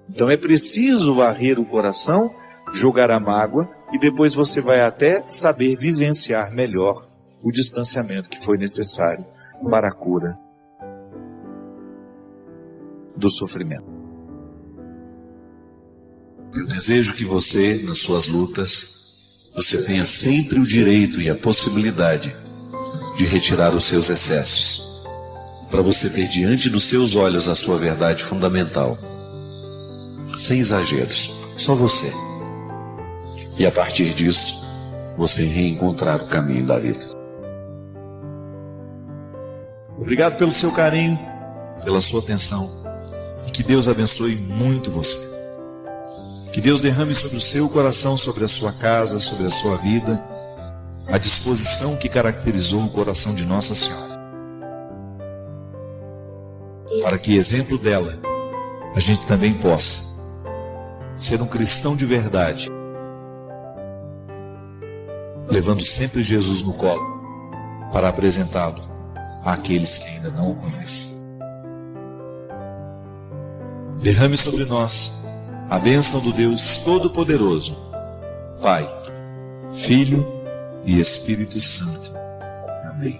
Então é preciso varrer o coração, jogar a mágoa, e depois você vai até saber vivenciar melhor o distanciamento que foi necessário para a cura do sofrimento. Eu desejo que você, nas suas lutas, você tenha sempre o direito e a possibilidade de retirar os seus excessos, para você ter diante dos seus olhos a sua verdade fundamental, sem exageros, só você. E a partir disso, você reencontrar o caminho da vida. Obrigado pelo seu carinho, pela sua atenção. E que Deus abençoe muito você. Que Deus derrame sobre o seu coração, sobre a sua casa, sobre a sua vida, a disposição que caracterizou o coração de Nossa Senhora. Para que, exemplo dela, a gente também possa ser um cristão de verdade, levando sempre Jesus no colo, para apresentá-lo àqueles que ainda não o conhecem. Derrame sobre nós a bênção do Deus Todo-Poderoso, Pai, Filho e Espírito Santo. Amém.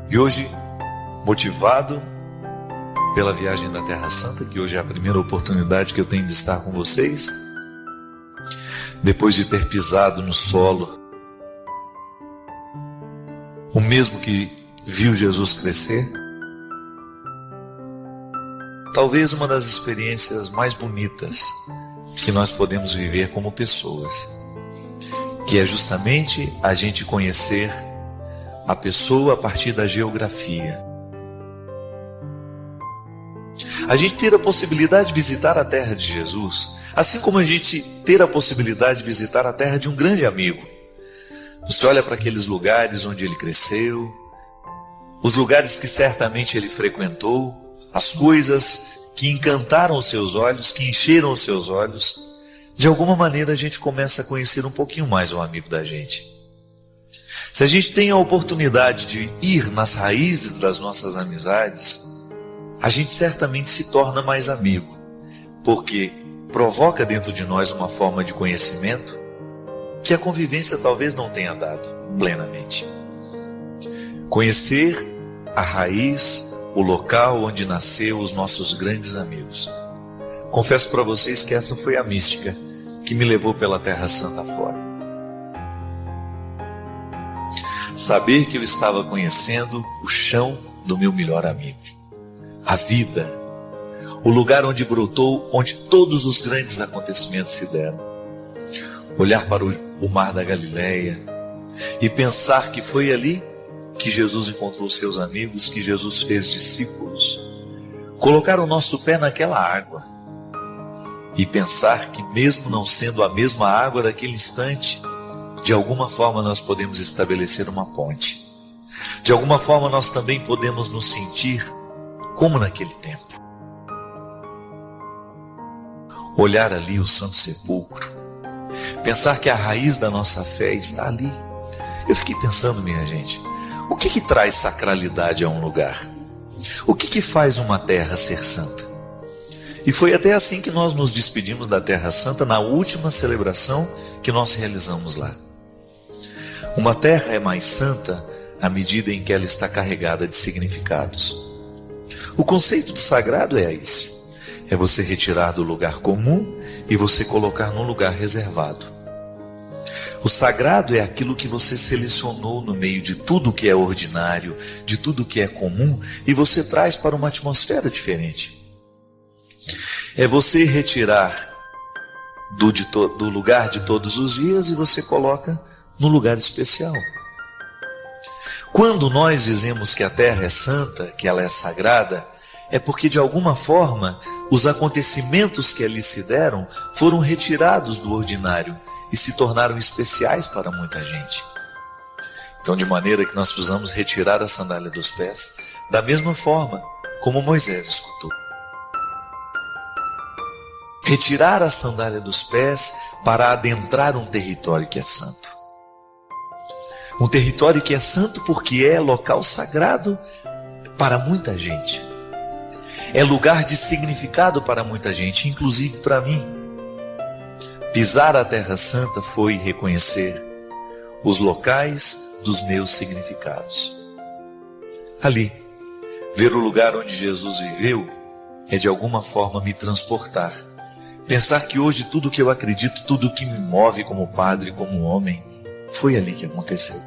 E hoje, motivado pela viagem da Terra Santa, que hoje é a primeira oportunidade que eu tenho de estar com vocês, depois de ter pisado no solo, o mesmo que viu Jesus crescer, talvez uma das experiências mais bonitas que nós podemos viver como pessoas, que é justamente a gente conhecer a pessoa a partir da geografia. A gente ter a possibilidade de visitar a terra de Jesus, assim como a gente ter a possibilidade de visitar a terra de um grande amigo. Você olha para aqueles lugares onde ele cresceu, os lugares que certamente ele frequentou, as coisas que encantaram os seus olhos, que encheram os seus olhos. De alguma maneira a gente começa a conhecer um pouquinho mais o amigo da gente. Se a gente tem a oportunidade de ir nas raízes das nossas amizades, a gente certamente se torna mais amigo, porque provoca dentro de nós uma forma de conhecimento que a convivência talvez não tenha dado plenamente. Conhecer a raiz, o local onde nasceu os nossos grandes amigos. Confesso para vocês que essa foi a mística que me levou pela Terra Santa fora. Saber que eu estava conhecendo o chão do meu melhor amigo, a vida, o lugar onde brotou, onde todos os grandes acontecimentos se deram. Olhar para o mar da Galileia e pensar que foi ali que Jesus encontrou seus amigos, que Jesus fez discípulos. Colocar o nosso pé naquela água e pensar que, mesmo não sendo a mesma água daquele instante, de alguma forma nós podemos estabelecer uma ponte. De alguma forma nós também podemos nos sentir como naquele tempo. Olhar ali o Santo Sepulcro, pensar que a raiz da nossa fé está ali. Eu fiquei pensando, minha gente, o que traz sacralidade a um lugar? O que faz uma terra ser santa? E foi até assim que nós nos despedimos da Terra Santa na última celebração que nós realizamos lá. Uma terra é mais santa à medida em que ela está carregada de significados. O conceito do sagrado é esse: é você retirar do lugar comum e você colocar num lugar reservado. O sagrado é aquilo que você selecionou no meio de tudo que é ordinário, de tudo que é comum, e você traz para uma atmosfera diferente. É você retirar do lugar de todos os dias e você coloca no lugar especial. Quando nós dizemos que a terra é santa, que ela é sagrada, é porque de alguma forma os acontecimentos que ali se deram foram retirados do ordinário e se tornaram especiais para muita gente. Então, de maneira que nós precisamos retirar a sandália dos pés da mesma forma como Moisés escutou. Retirar a sandália dos pés para adentrar um território que é santo. Um território que é santo porque é local sagrado para muita gente. É lugar de significado para muita gente, inclusive para mim. Pisar a Terra Santa foi reconhecer os locais dos meus significados. Ali, ver o lugar onde Jesus viveu é de alguma forma me transportar. Pensar que hoje tudo que eu acredito, tudo que me move como padre, como homem, foi ali que aconteceu.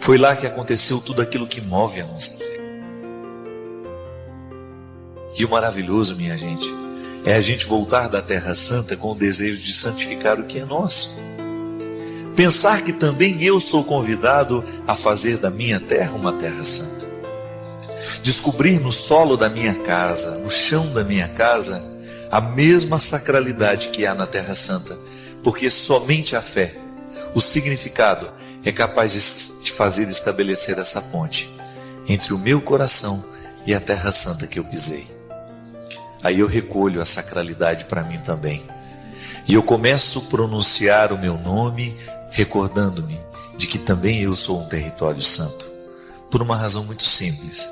Foi lá que aconteceu tudo aquilo que move a nossa fé. E o maravilhoso, minha gente, é a gente voltar da Terra Santa com o desejo de santificar o que é nosso. Pensar que também eu sou convidado a fazer da minha terra uma terra santa. Descobrir no solo da minha casa, no chão da minha casa, a mesma sacralidade que há na Terra Santa, porque somente a fé, o significado, é capaz de fazer estabelecer essa ponte entre o meu coração e a Terra Santa que eu pisei. Aí eu recolho a sacralidade para mim também. E eu começo a pronunciar o meu nome, recordando-me de que também eu sou um território santo, por uma razão muito simples.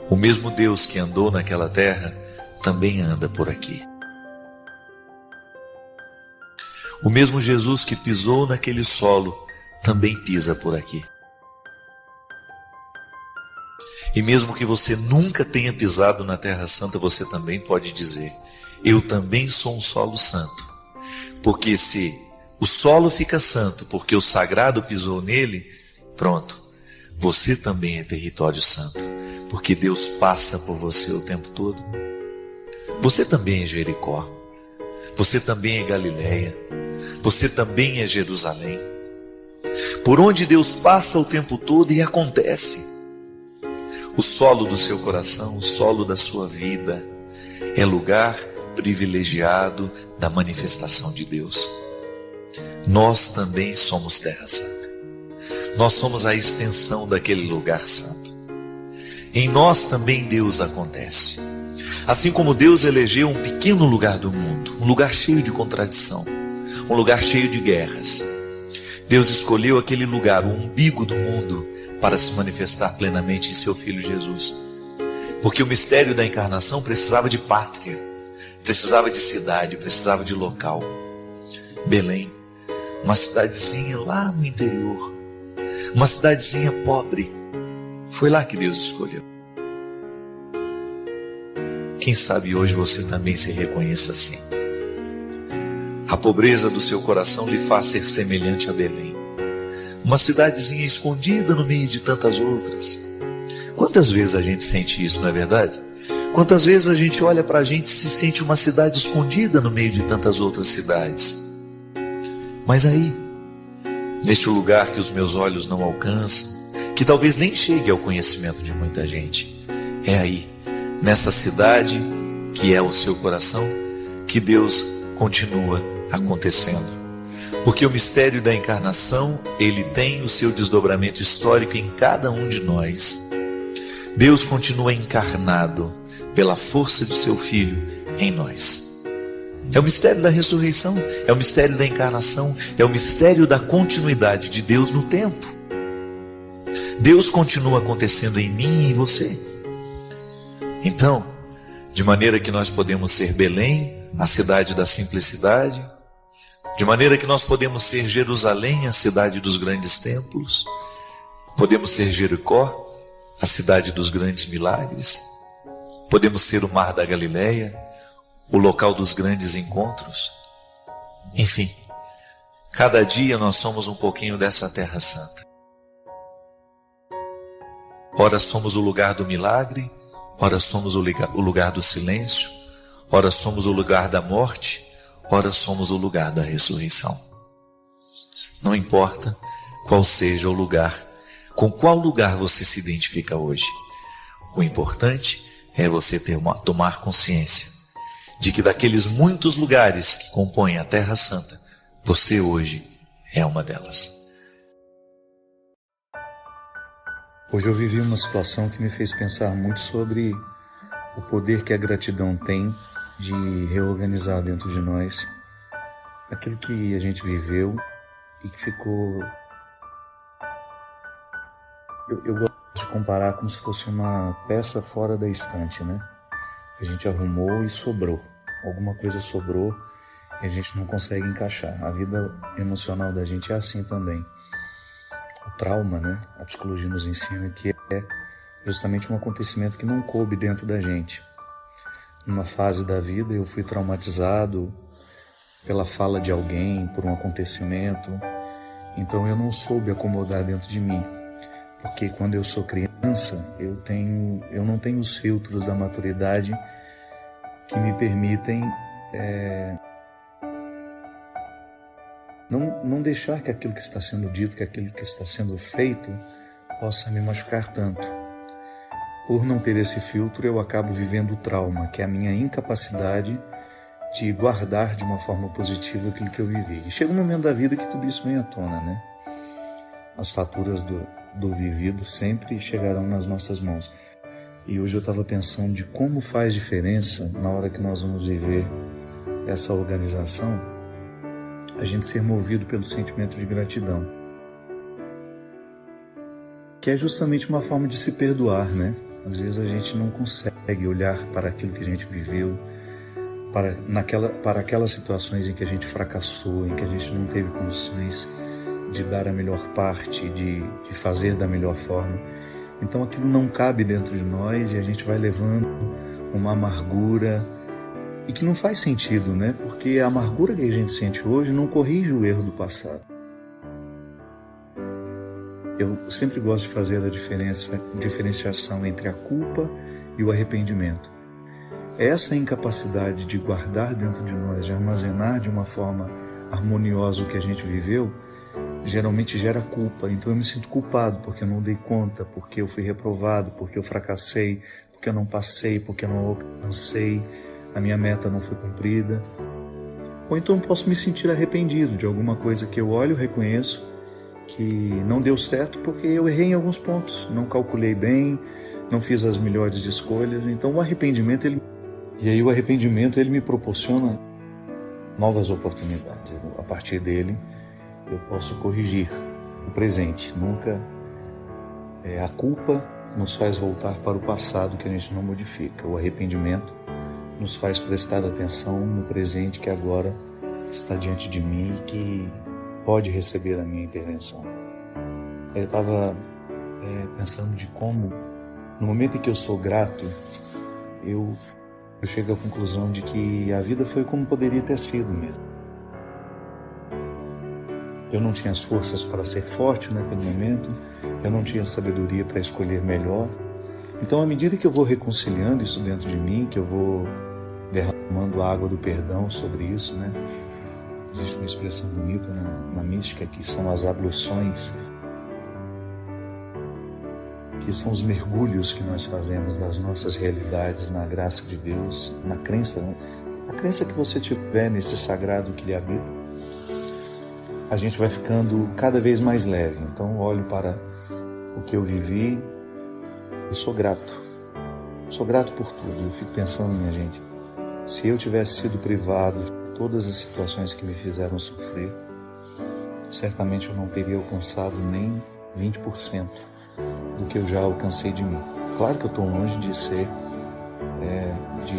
O mesmo Deus que andou naquela terra também anda por aqui. O mesmo Jesus que pisou naquele solo também pisa por aqui. E mesmo que você nunca tenha pisado na Terra Santa, você também pode dizer: eu também sou um solo santo. Porque se o solo fica santo porque o sagrado pisou nele, pronto, você também é território santo, porque Deus passa por você o tempo todo. Você também é Jericó, você também é Galileia, você também é Jerusalém. Por onde Deus passa o tempo todo e acontece. O solo do seu coração, o solo da sua vida, é lugar privilegiado da manifestação de Deus. nós também somos terra santa. Nós somos a extensão daquele lugar santo. Em nós também Deus acontece. Assim como Deus elegeu um pequeno lugar do mundo, um lugar cheio de contradição, um lugar cheio de guerras, Deus escolheu aquele lugar, o umbigo do mundo, para se manifestar plenamente em seu Filho Jesus. Porque o mistério da encarnação precisava de pátria, precisava de cidade, precisava de local. Belém, uma cidadezinha lá no interior, uma cidadezinha pobre, foi lá que Deus escolheu. Quem sabe hoje você também se reconheça assim. A pobreza do seu coração lhe faz ser semelhante a Belém, uma cidadezinha escondida no meio de tantas outras. Quantas vezes a gente sente isso, não é verdade? Quantas vezes a gente olha para a gente e se sente uma cidade escondida no meio de tantas outras cidades. Mas aí, neste lugar que os meus olhos não alcançam, que talvez nem chegue ao conhecimento de muita gente, é aí, nessa cidade que é o seu coração, que Deus continua acontecendo. Porque o mistério da encarnação, ele tem o seu desdobramento histórico em cada um de nós. Deus continua encarnado pela força do seu Filho em nós. É o mistério da ressurreição, é o mistério da encarnação, é o mistério da continuidade de Deus no tempo. Deus continua acontecendo em mim e em você. Então, de maneira que nós podemos ser Belém, a cidade da simplicidade, de maneira que nós podemos ser Jerusalém, a cidade dos grandes templos, podemos ser Jericó, a cidade dos grandes milagres, podemos ser o Mar da Galileia, o local dos grandes encontros. Enfim, cada dia nós somos um pouquinho dessa terra santa. Ora somos o lugar do milagre, ora somos o lugar do silêncio, ora somos o lugar da morte, ora somos o lugar da ressurreição. Não importa qual seja o lugar, com qual lugar você se identifica hoje. O importante é você tomar consciência de que daqueles muitos lugares que compõem a Terra Santa, você hoje é uma delas. Hoje eu vivi uma situação que me fez pensar muito sobre o poder que a gratidão tem de reorganizar dentro de nós aquilo que a gente viveu e que ficou... Eu gosto de comparar como se fosse uma peça fora da estante, né? A gente arrumou e sobrou. Alguma coisa sobrou e a gente não consegue encaixar. A vida emocional da gente é assim também. O trauma, né? A psicologia nos ensina que é justamente um acontecimento que não coube dentro da gente. Numa fase da vida eu fui traumatizado pela fala de alguém, por um acontecimento. Então eu não soube acomodar dentro de mim. Porque quando eu sou criança, eu não tenho os filtros da maturidade que me permitem não deixar que aquilo que está sendo dito, que aquilo que está sendo feito, possa me machucar tanto. Por não ter esse filtro, eu acabo vivendo o trauma, que é a minha incapacidade de guardar de uma forma positiva aquilo que eu vivi. E chega um momento da vida que tudo isso vem à tona, né? As faturas do vivido sempre chegarão nas nossas mãos. E hoje eu estava pensando de como faz diferença na hora que nós vamos viver essa organização, a gente ser movido pelo sentimento de gratidão, que é justamente uma forma de se perdoar, né? Às vezes a gente não consegue olhar para aquilo que a gente viveu, para aquelas situações em que a gente fracassou, em que a gente não teve condições de dar a melhor parte, de fazer da melhor forma. Então aquilo não cabe dentro de nós e a gente vai levando uma amargura e que não faz sentido, né? Porque a amargura que a gente sente hoje não corrige o erro do passado. Eu sempre gosto de fazer a diferenciação entre a culpa e o arrependimento. Essa incapacidade de guardar dentro de nós, de armazenar de uma forma harmoniosa o que a gente viveu, geralmente gera culpa. Então eu me sinto culpado porque eu não dei conta, porque eu fui reprovado, porque eu fracassei, porque eu não passei, porque eu não alcancei, a minha meta não foi cumprida. Ou então posso me sentir arrependido de alguma coisa que eu olho, reconheço que não deu certo porque eu errei em alguns pontos, não calculei bem, não fiz as melhores escolhas. Então o arrependimento, o arrependimento me proporciona novas oportunidades. A partir dele eu posso corrigir o presente. Nunca a culpa nos faz voltar para o passado que a gente não modifica. O arrependimento nos faz prestar atenção no presente que agora está diante de mim e que pode receber a minha intervenção. Eu estava pensando de como, no momento em que eu sou grato, eu chego à conclusão de que a vida foi como poderia ter sido mesmo. Eu não tinha as forças para ser forte naquele momento, eu não tinha sabedoria para escolher melhor. Então, à medida que eu vou reconciliando isso dentro de mim, que eu vou derramando a água do perdão sobre isso, né? Existe uma expressão bonita na mística que são as abluções, que são os mergulhos que nós fazemos das nossas realidades na graça de Deus, na crença, a crença que você tiver nesse sagrado que lhe habita. A gente vai ficando cada vez mais leve. Então olho para o que eu vivi e sou grato. Sou grato por tudo. Eu fico pensando, minha gente, se eu tivesse sido privado de todas as situações que me fizeram sofrer, certamente eu não teria alcançado nem 20% do que eu já alcancei de mim. Claro que eu estou longe de ser,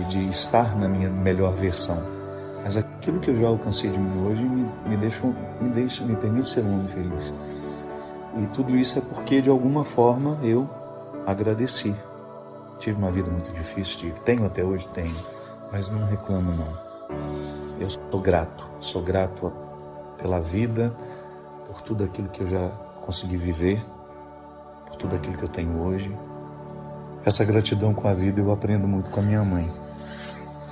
de estar na minha melhor versão, mas aquilo que eu já alcancei de mim hoje me permite ser um homem feliz. E tudo isso é porque de alguma forma eu agradeci. Tive uma vida muito difícil, tenho até hoje, mas não reclamo não. Eu sou grato pela vida, por tudo aquilo que eu já consegui viver, por tudo aquilo que eu tenho hoje. Essa gratidão com a vida eu aprendo muito com a minha mãe,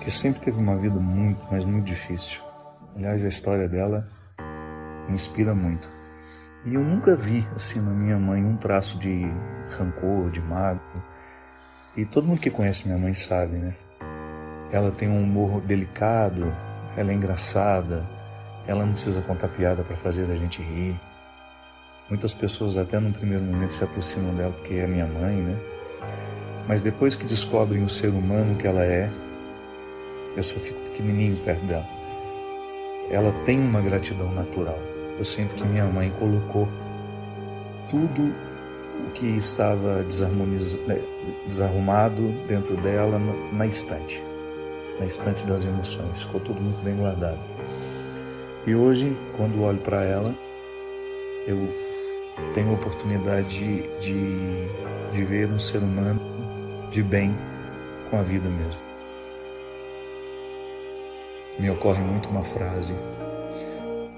que sempre teve uma vida muito, mas muito difícil. Aliás, a história dela me inspira muito. E eu nunca vi, assim, na minha mãe um traço de rancor, de mágoa. E todo mundo que conhece minha mãe sabe, né? Ela tem um humor delicado, ela é engraçada, ela não precisa contar piada para fazer a gente rir. Muitas pessoas até num primeiro momento se aproximam dela porque é minha mãe, né? Mas depois que descobrem o ser humano que ela é, eu só fico pequenininho perto dela. Ela tem uma gratidão natural. Eu sinto que minha mãe colocou tudo o que estava desarrumado dentro dela na estante das emoções. Ficou tudo muito bem guardado. E hoje, quando olho para ela, eu tenho a oportunidade de ver um ser humano de bem com a vida mesmo. Me ocorre muito uma frase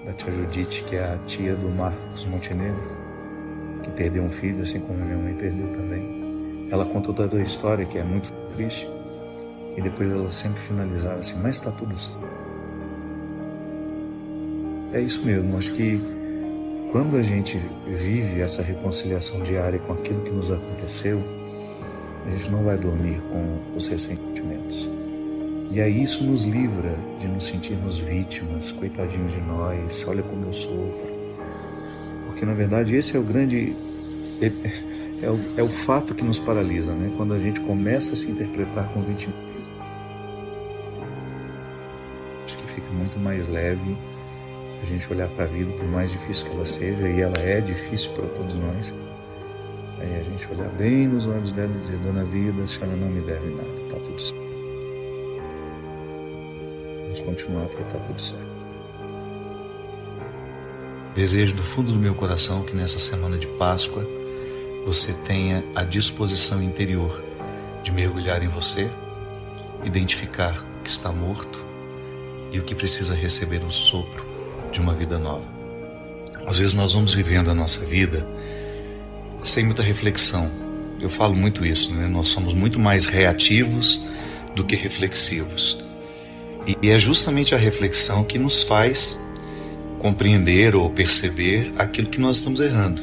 da tia Judite, que é a tia do Marcos Montenegro, que perdeu um filho, assim como minha mãe perdeu também. Ela contou toda a história, que é muito triste, e depois ela sempre finalizava assim, mas está tudo certo. É isso mesmo, acho que quando a gente vive essa reconciliação diária com aquilo que nos aconteceu, a gente não vai dormir com os ressentimentos. E aí isso nos livra de nos sentirmos vítimas, coitadinhos de nós, olha como eu sofro. Porque na verdade esse é o grande, é o fato que nos paralisa, né? Quando a gente começa a se interpretar como vítima. Acho que fica muito mais leve a gente olhar para a vida, por mais difícil que ela seja, e ela é difícil para todos nós. Aí a gente olhar bem nos olhos dela e dizer, dona vida, a senhora não me deve nada, tá tudo certo. Vamos continuar porque tá tudo certo. Desejo do fundo do meu coração que nessa semana de Páscoa você tenha a disposição interior de mergulhar em você, identificar o que está morto e o que precisa receber o sopro de uma vida nova. Às vezes nós vamos vivendo a nossa vida sem muita reflexão. Eu falo muito isso, né? Nós somos muito mais reativos do que reflexivos. E é justamente a reflexão que nos faz compreender ou perceber aquilo que nós estamos errando.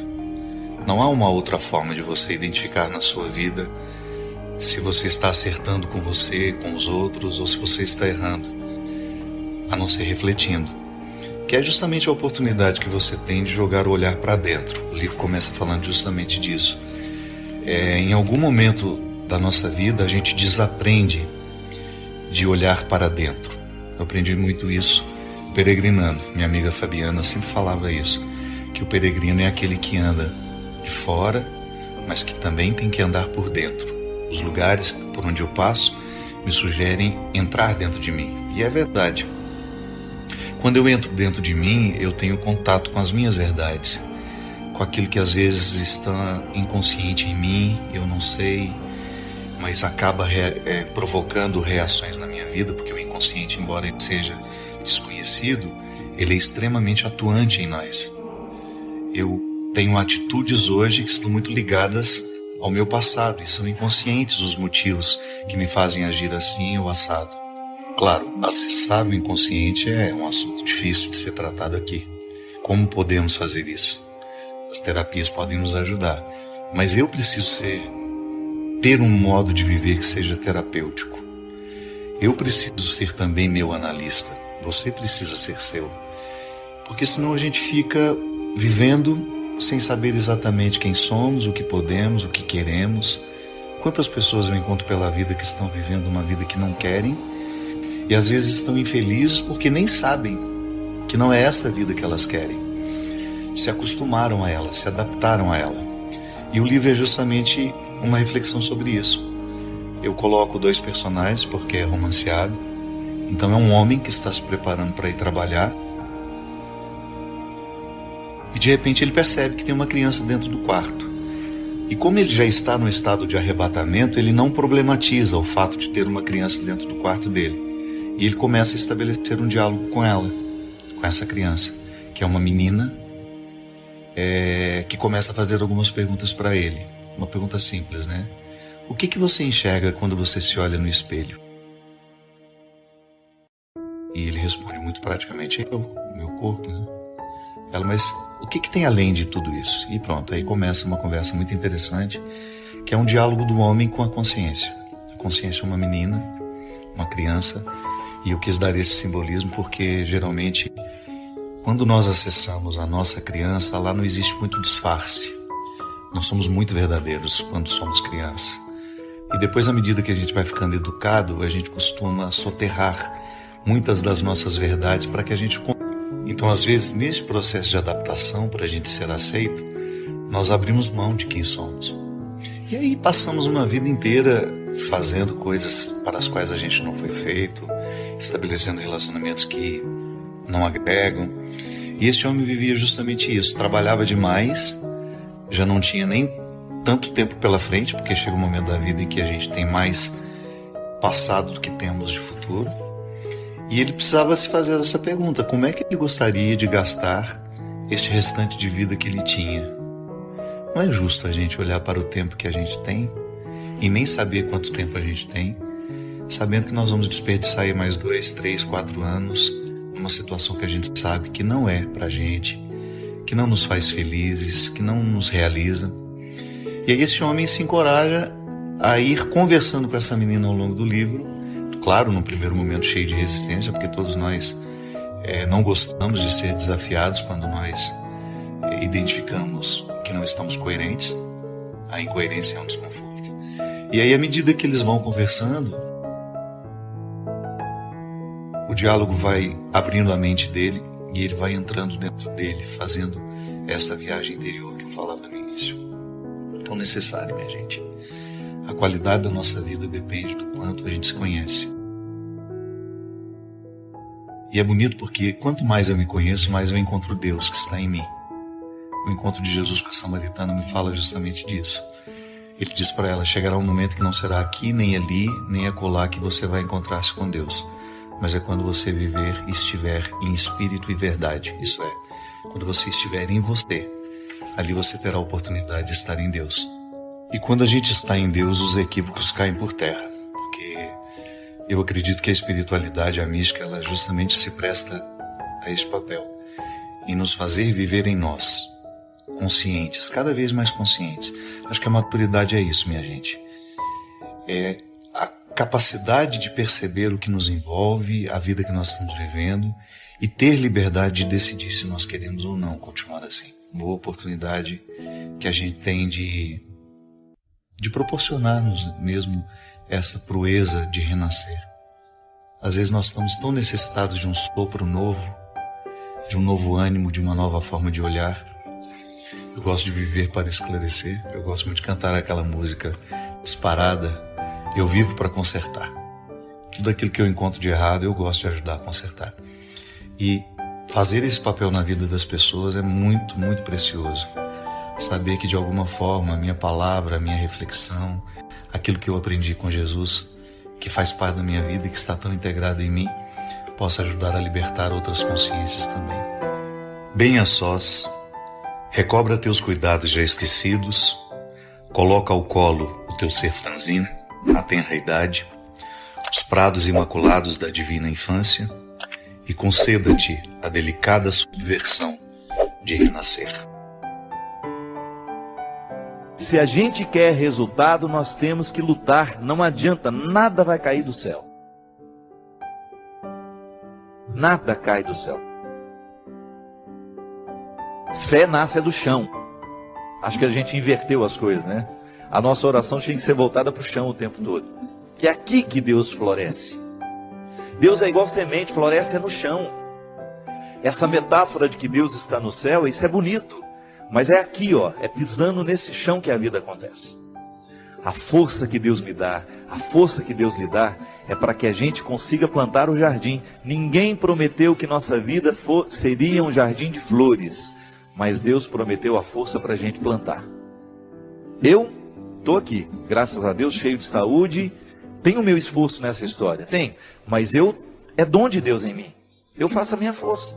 Não há uma outra forma de você identificar na sua vida se você está acertando com você, com os outros, ou se você está errando. a não ser refletindo, que é justamente a oportunidade que você tem de jogar o olhar para dentro. O livro começa falando justamente disso. Em algum momento da nossa vida a gente desaprende de olhar para dentro. Eu aprendi muito isso peregrinando. Minha amiga Fabiana sempre falava isso, que o peregrino é aquele que anda de fora, mas que também tem que andar por dentro. Os lugares por onde eu passo me sugerem entrar dentro de mim. E é verdade. Quando eu entro dentro de mim, eu tenho contato com as minhas verdades, com aquilo que às vezes está inconsciente em mim, eu não sei, mas acaba provocando reações na minha vida, porque o inconsciente, embora ele seja desconhecido, ele é extremamente atuante em nós. Eu tenho atitudes hoje que estão muito ligadas ao meu passado, e são inconscientes os motivos que me fazem agir assim ou assado. Claro, acessar o inconsciente é um assunto difícil de ser tratado aqui. Como podemos fazer isso? As terapias podem nos ajudar, mas eu preciso ter um modo de viver que seja terapêutico. Eu preciso ser também meu analista. Você precisa ser seu. Porque senão a gente fica vivendo sem saber exatamente quem somos, o que podemos, o que queremos. Quantas pessoas eu encontro pela vida que estão vivendo uma vida que não querem e às vezes estão infelizes porque nem sabem que não é essa vida que elas querem. Se acostumaram a ela, se adaptaram a ela. E o livro é justamente uma reflexão sobre isso. Eu coloco 2 personagens porque é romanceado. Então é um homem que está se preparando para ir trabalhar e de repente ele percebe que tem uma criança dentro do quarto. E como ele já está no estado de arrebatamento, ele não problematiza o fato de ter uma criança dentro do quarto dele. E ele começa a estabelecer um diálogo com ela, com essa criança, que é uma menina, que começa a fazer algumas perguntas para ele. Uma pergunta simples, né? O que você enxerga quando você se olha no espelho? E ele responde muito praticamente, meu corpo, né? Ela, mas o que tem além de tudo isso? E pronto, aí começa uma conversa muito interessante, que é um diálogo do homem com a consciência. A consciência é uma menina, uma criança, e eu quis dar esse simbolismo porque geralmente quando nós acessamos a nossa criança, lá não existe muito disfarce. Nós somos muito verdadeiros quando somos criança. E depois, à medida que a gente vai ficando educado, a gente costuma soterrar muitas das nossas verdades para que a gente... Então, às vezes, nesse processo de adaptação, para a gente ser aceito, nós abrimos mão de quem somos. E aí passamos uma vida inteira fazendo coisas para as quais a gente não foi feito, estabelecendo relacionamentos que não agregam. E esse homem vivia justamente isso, trabalhava demais, já não tinha nem tanto tempo pela frente, porque chega um momento da vida em que a gente tem mais passado do que temos de futuro. E ele precisava se fazer essa pergunta, como é que ele gostaria de gastar este restante de vida que ele tinha? Não é justo a gente olhar para o tempo que a gente tem e nem saber quanto tempo a gente tem, sabendo que nós vamos desperdiçar aí mais 2, 3, 4 anos numa situação que a gente sabe que não é pra gente, que não nos faz felizes, que não nos realiza. E aí esse homem se encoraja a ir conversando com essa menina ao longo do livro, claro, no primeiro momento cheio de resistência, porque todos nós não gostamos de ser desafiados quando nós identificamos que não estamos coerentes. A incoerência é um desconforto. E aí, à medida que eles vão conversando, o diálogo vai abrindo a mente dele e ele vai entrando dentro dele, fazendo essa viagem interior que eu falava no início. Tão necessário, minha gente. A qualidade da nossa vida depende do quanto a gente se conhece. E é bonito porque quanto mais eu me conheço, mais eu encontro Deus que está em mim. O encontro de Jesus com a samaritana me fala justamente disso. Ele diz para ela, chegará um momento que não será aqui, nem ali, nem acolá que você vai encontrar-se com Deus. Mas é quando você viver e estiver em espírito e verdade. Isso é, quando você estiver em você, ali você terá a oportunidade de estar em Deus. E quando a gente está em Deus, os equívocos caem por terra. Porque eu acredito que a espiritualidade, a mística, ela justamente se presta a esse papel. Em nos fazer viver em nós, conscientes, cada vez mais conscientes. Acho que a maturidade é isso, minha gente. É capacidade de perceber o que nos envolve, a vida que nós estamos vivendo e ter liberdade de decidir se nós queremos ou não continuar assim. Boa oportunidade que a gente tem de proporcionar-nos mesmo essa proeza de renascer. Às vezes nós estamos tão necessitados de um sopro novo, de um novo ânimo, de uma nova forma de olhar. Eu gosto de viver para esclarecer, eu gosto muito de cantar aquela música disparada, eu vivo para consertar. Tudo aquilo que eu encontro de errado, eu gosto de ajudar a consertar. E fazer esse papel na vida das pessoas é muito, muito precioso. Saber que de alguma forma a minha palavra, a minha reflexão, aquilo que eu aprendi com Jesus, que faz parte da minha vida e que está tão integrado em mim, possa ajudar a libertar outras consciências também. Bem a sós, recobra teus cuidados já esquecidos, coloca ao colo o teu ser franzino, a tenra idade, os prados imaculados da divina infância, e conceda-te a delicada subversão de renascer. Se a gente quer resultado, nós temos que lutar. Não adianta, nada vai cair do céu. Nada cai do céu. Fé nasce do chão. Acho que a gente inverteu as coisas, né? A nossa oração tinha que ser voltada para o chão o tempo todo. Que é aqui que Deus floresce. Deus é igual semente, floresce no chão. Essa metáfora de que Deus está no céu, isso é bonito. Mas é aqui, ó, é pisando nesse chão que a vida acontece. A força que Deus me dá, a força que Deus lhe dá, é para que a gente consiga plantar o jardim. Ninguém prometeu que nossa vida seria um jardim de flores, mas Deus prometeu a força para a gente plantar. Eu estou aqui, graças a Deus, cheio de saúde, tenho o meu esforço nessa história, tem, mas é dom de Deus em mim. Eu faço a minha força.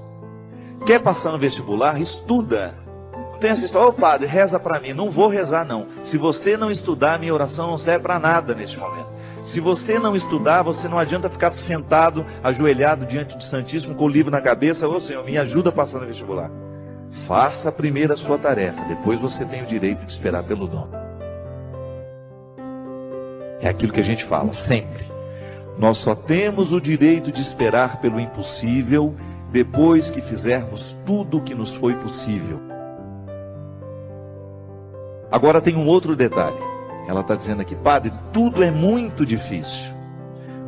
Quer passar no vestibular? Estuda. Não tem essa história, ô padre, reza para mim. Não vou rezar não. Se você não estudar, minha oração não serve para nada neste momento. Se você não estudar, você não adianta ficar sentado, ajoelhado diante do Santíssimo, com o livro na cabeça. Ô Senhor, me ajuda a passar no vestibular. Faça primeiro a sua tarefa, depois você tem o direito de esperar pelo dom. É aquilo que a gente fala sempre. Nós só temos o direito de esperar pelo impossível depois que fizermos tudo o que nos foi possível. Agora tem um outro detalhe. Ela está dizendo aqui, padre, tudo é muito difícil.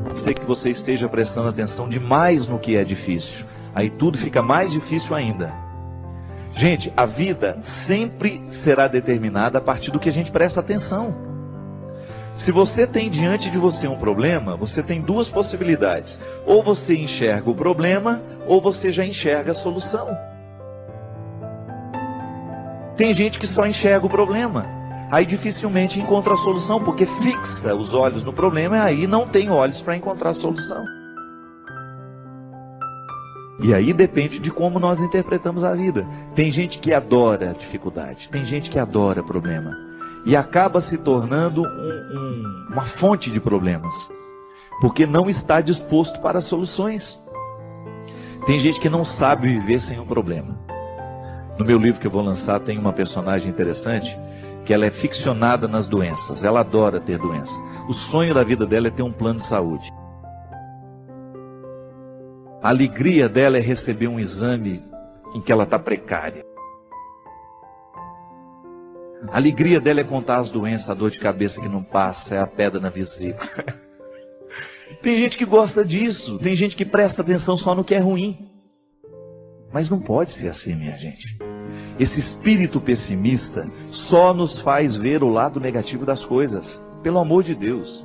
Pode ser que você esteja prestando atenção demais no que é difícil. Aí tudo fica mais difícil ainda. Gente, a vida sempre será determinada a partir do que a gente presta atenção. Se você tem diante de você um problema, você tem duas possibilidades. Ou você enxerga o problema, ou você já enxerga a solução. Tem gente que só enxerga o problema. Aí dificilmente encontra a solução, porque fixa os olhos no problema e aí não tem olhos para encontrar a solução. E aí depende de como nós interpretamos a vida. Tem gente que adora dificuldade, tem gente que adora problema. E acaba se tornando uma fonte de problemas, porque não está disposto para soluções. Tem gente que não sabe viver sem um problema. No meu livro que eu vou lançar tem uma personagem interessante, que ela é ficcionada nas doenças, ela adora ter doença. O sonho da vida dela é ter um plano de saúde. A alegria dela é receber um exame em que ela está precária. A alegria dela é contar as doenças, a dor de cabeça que não passa, é a pedra na vesícula. Tem gente que gosta disso, tem gente que presta atenção só no que é ruim. Mas não pode ser assim, minha gente. Esse espírito pessimista só nos faz ver o lado negativo das coisas. Pelo amor de Deus.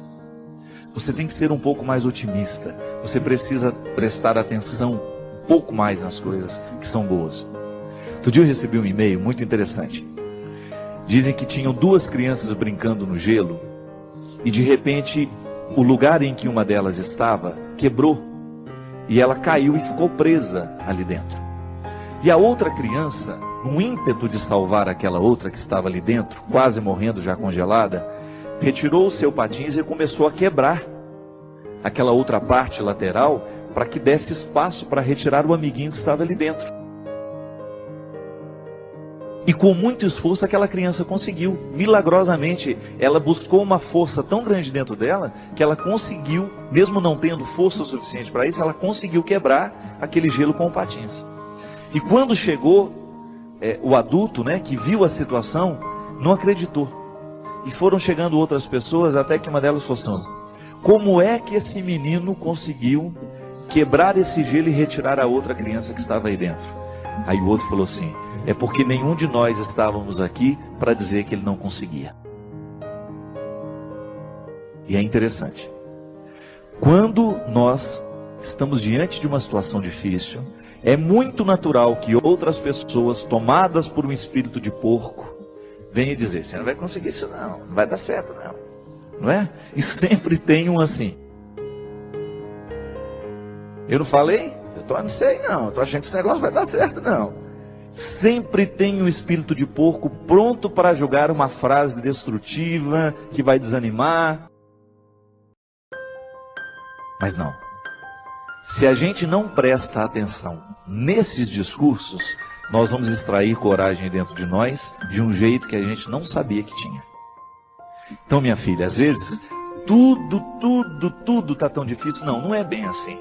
Você tem que ser um pouco mais otimista. Você precisa prestar atenção um pouco mais nas coisas que são boas. Outro dia eu recebi um e-mail muito interessante. Dizem que tinham duas crianças brincando no gelo e de repente o lugar em que uma delas estava quebrou e ela caiu e ficou presa ali dentro. E a outra criança, num ímpeto de salvar aquela outra que estava ali dentro, quase morrendo já congelada, retirou o seu patins e começou a quebrar aquela outra parte lateral para que desse espaço para retirar o amiguinho que estava ali dentro. E com muito esforço aquela criança conseguiu. Milagrosamente, ela buscou uma força tão grande dentro dela, que ela conseguiu, mesmo não tendo força suficiente para isso, ela conseguiu quebrar aquele gelo com patins. E quando chegou o adulto, né, que viu a situação, não acreditou. E foram chegando outras pessoas, até que uma delas falou assim: como é que esse menino conseguiu quebrar esse gelo e retirar a outra criança que estava aí dentro? Aí o outro falou assim: é porque nenhum de nós estávamos aqui para dizer que ele não conseguia. E é interessante. Quando nós estamos diante de uma situação difícil, é muito natural que outras pessoas, tomadas por um espírito de porco, venham dizer: você não vai conseguir isso não vai dar certo não é? E sempre tem um assim: eu não falei? Eu não sei não, estou achando que esse negócio vai dar certo não. Sempre tem um espírito de porco pronto para jogar uma frase destrutiva, que vai desanimar. Mas não. Se a gente não presta atenção nesses discursos, nós vamos extrair coragem dentro de nós de um jeito que a gente não sabia que tinha. Então, minha filha, às vezes, tudo está tão difícil. Não é bem assim.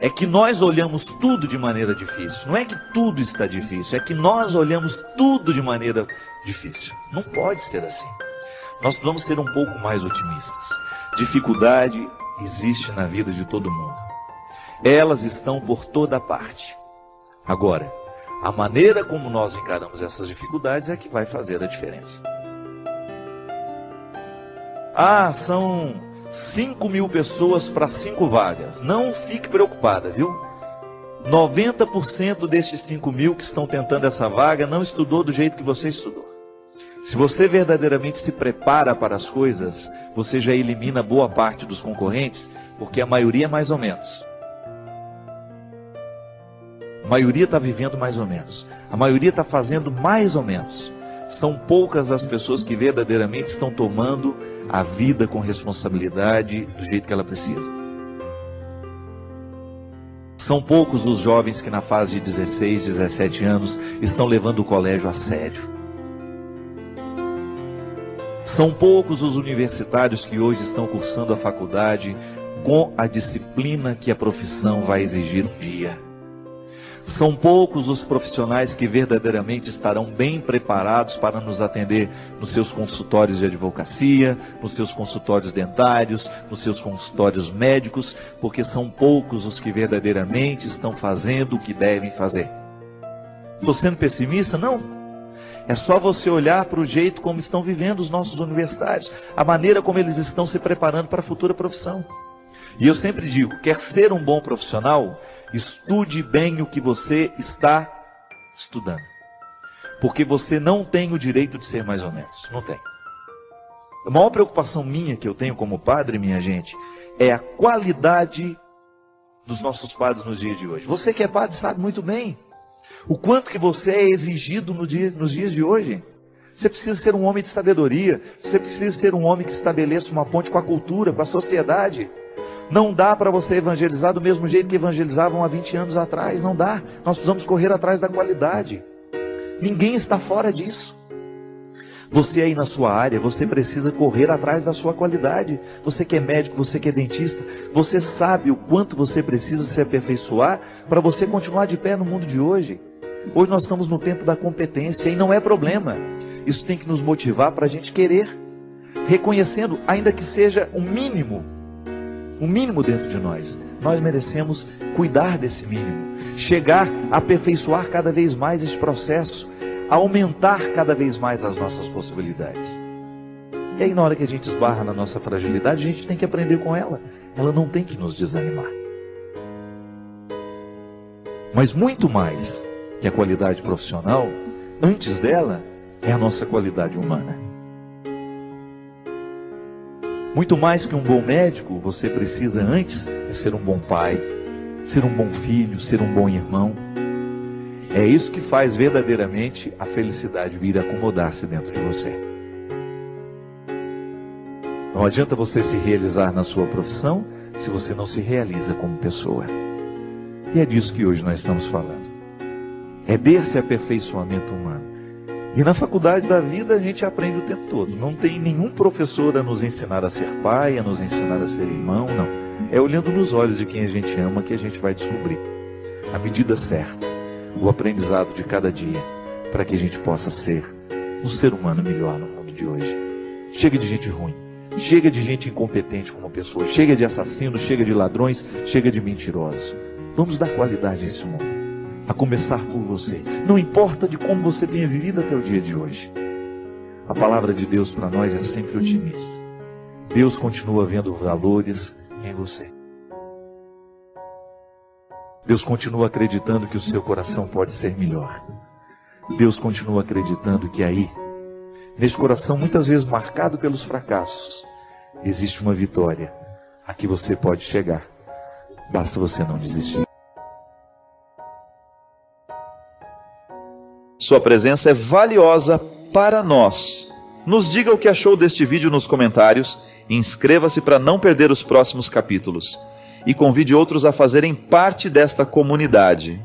É que nós olhamos tudo de maneira difícil. Não é que tudo está difícil, é que nós olhamos tudo de maneira difícil. Não pode ser assim. Nós precisamos ser um pouco mais otimistas. Dificuldade existe na vida de todo mundo. Elas estão por toda parte. Agora, a maneira como nós encaramos essas dificuldades é que vai fazer a diferença. São 5.000 pessoas para 5 vagas. Não fique preocupada, viu? 90% destes 5.000 que estão tentando essa vaga não estudou do jeito que você estudou. Se você verdadeiramente se prepara para as coisas, você já elimina boa parte dos concorrentes, porque a maioria é mais ou menos. A maioria está vivendo mais ou menos. A maioria está fazendo mais ou menos. São poucas as pessoas que verdadeiramente estão tomando a vida com responsabilidade do jeito que ela precisa. São poucos os jovens que na fase de 16, 17 anos estão levando o colégio a sério. São poucos os universitários que hoje estão cursando a faculdade com a disciplina que a profissão vai exigir um dia. São poucos os profissionais que verdadeiramente estarão bem preparados para nos atender nos seus consultórios de advocacia, nos seus consultórios dentários, nos seus consultórios médicos, porque são poucos os que verdadeiramente estão fazendo o que devem fazer. Estou sendo pessimista? Não. É só você olhar para o jeito como estão vivendo os nossos universitários, a maneira como eles estão se preparando para a futura profissão. E eu sempre digo, quer ser um bom profissional, estude bem o que você está estudando. Porque você não tem o direito de ser mais ou menos. Não tem. A maior preocupação minha que eu tenho como padre, minha gente, é a qualidade dos nossos padres nos dias de hoje. Você que é padre sabe muito bem o quanto que você é exigido nos dias de hoje. Você precisa ser um homem de sabedoria. Você precisa ser um homem que estabeleça uma ponte com a cultura, com a sociedade. Não dá para você evangelizar do mesmo jeito que evangelizavam há 20 anos atrás. Não dá. Nós precisamos correr atrás da qualidade. Ninguém está fora disso. Você aí na sua área, você precisa correr atrás da sua qualidade. Você que é médico, você que é dentista, você sabe o quanto você precisa se aperfeiçoar para você continuar de pé no mundo de hoje. Hoje nós estamos no tempo da competência e não é problema. Isso tem que nos motivar para a gente querer, reconhecendo, ainda que seja o mínimo dentro de nós. Nós merecemos cuidar desse mínimo, chegar a aperfeiçoar cada vez mais esse processo, aumentar cada vez mais as nossas possibilidades. E aí na hora que a gente esbarra na nossa fragilidade, a gente tem que aprender com ela. Ela não tem que nos desanimar. Mas muito mais que a qualidade profissional, antes dela, é a nossa qualidade humana. Muito mais que um bom médico, você precisa antes ser um bom pai, ser um bom filho, ser um bom irmão. É isso que faz verdadeiramente a felicidade vir acomodar-se dentro de você. Não adianta você se realizar na sua profissão se você não se realiza como pessoa. E é disso que hoje nós estamos falando. É desse aperfeiçoamento humano. E na faculdade da vida a gente aprende o tempo todo. Não tem nenhum professor a nos ensinar a ser pai, a nos ensinar a ser irmão, não. É olhando nos olhos de quem a gente ama que a gente vai descobrir a medida certa, o aprendizado de cada dia, para que a gente possa ser um ser humano melhor no mundo de hoje. Chega de gente ruim, chega de gente incompetente como pessoa, chega de assassinos, chega de ladrões, chega de mentirosos. Vamos dar qualidade a esse mundo. A começar por você. Não importa de como você tenha vivido até o dia de hoje. A palavra de Deus para nós é sempre otimista. Deus continua vendo valores em você. Deus continua acreditando que o seu coração pode ser melhor. Deus continua acreditando que aí, nesse coração muitas vezes marcado pelos fracassos, existe uma vitória a que você pode chegar. Basta você não desistir. Sua presença é valiosa para nós. Nos diga o que achou deste vídeo nos comentários, inscreva-se para não perder os próximos capítulos e convide outros a fazerem parte desta comunidade.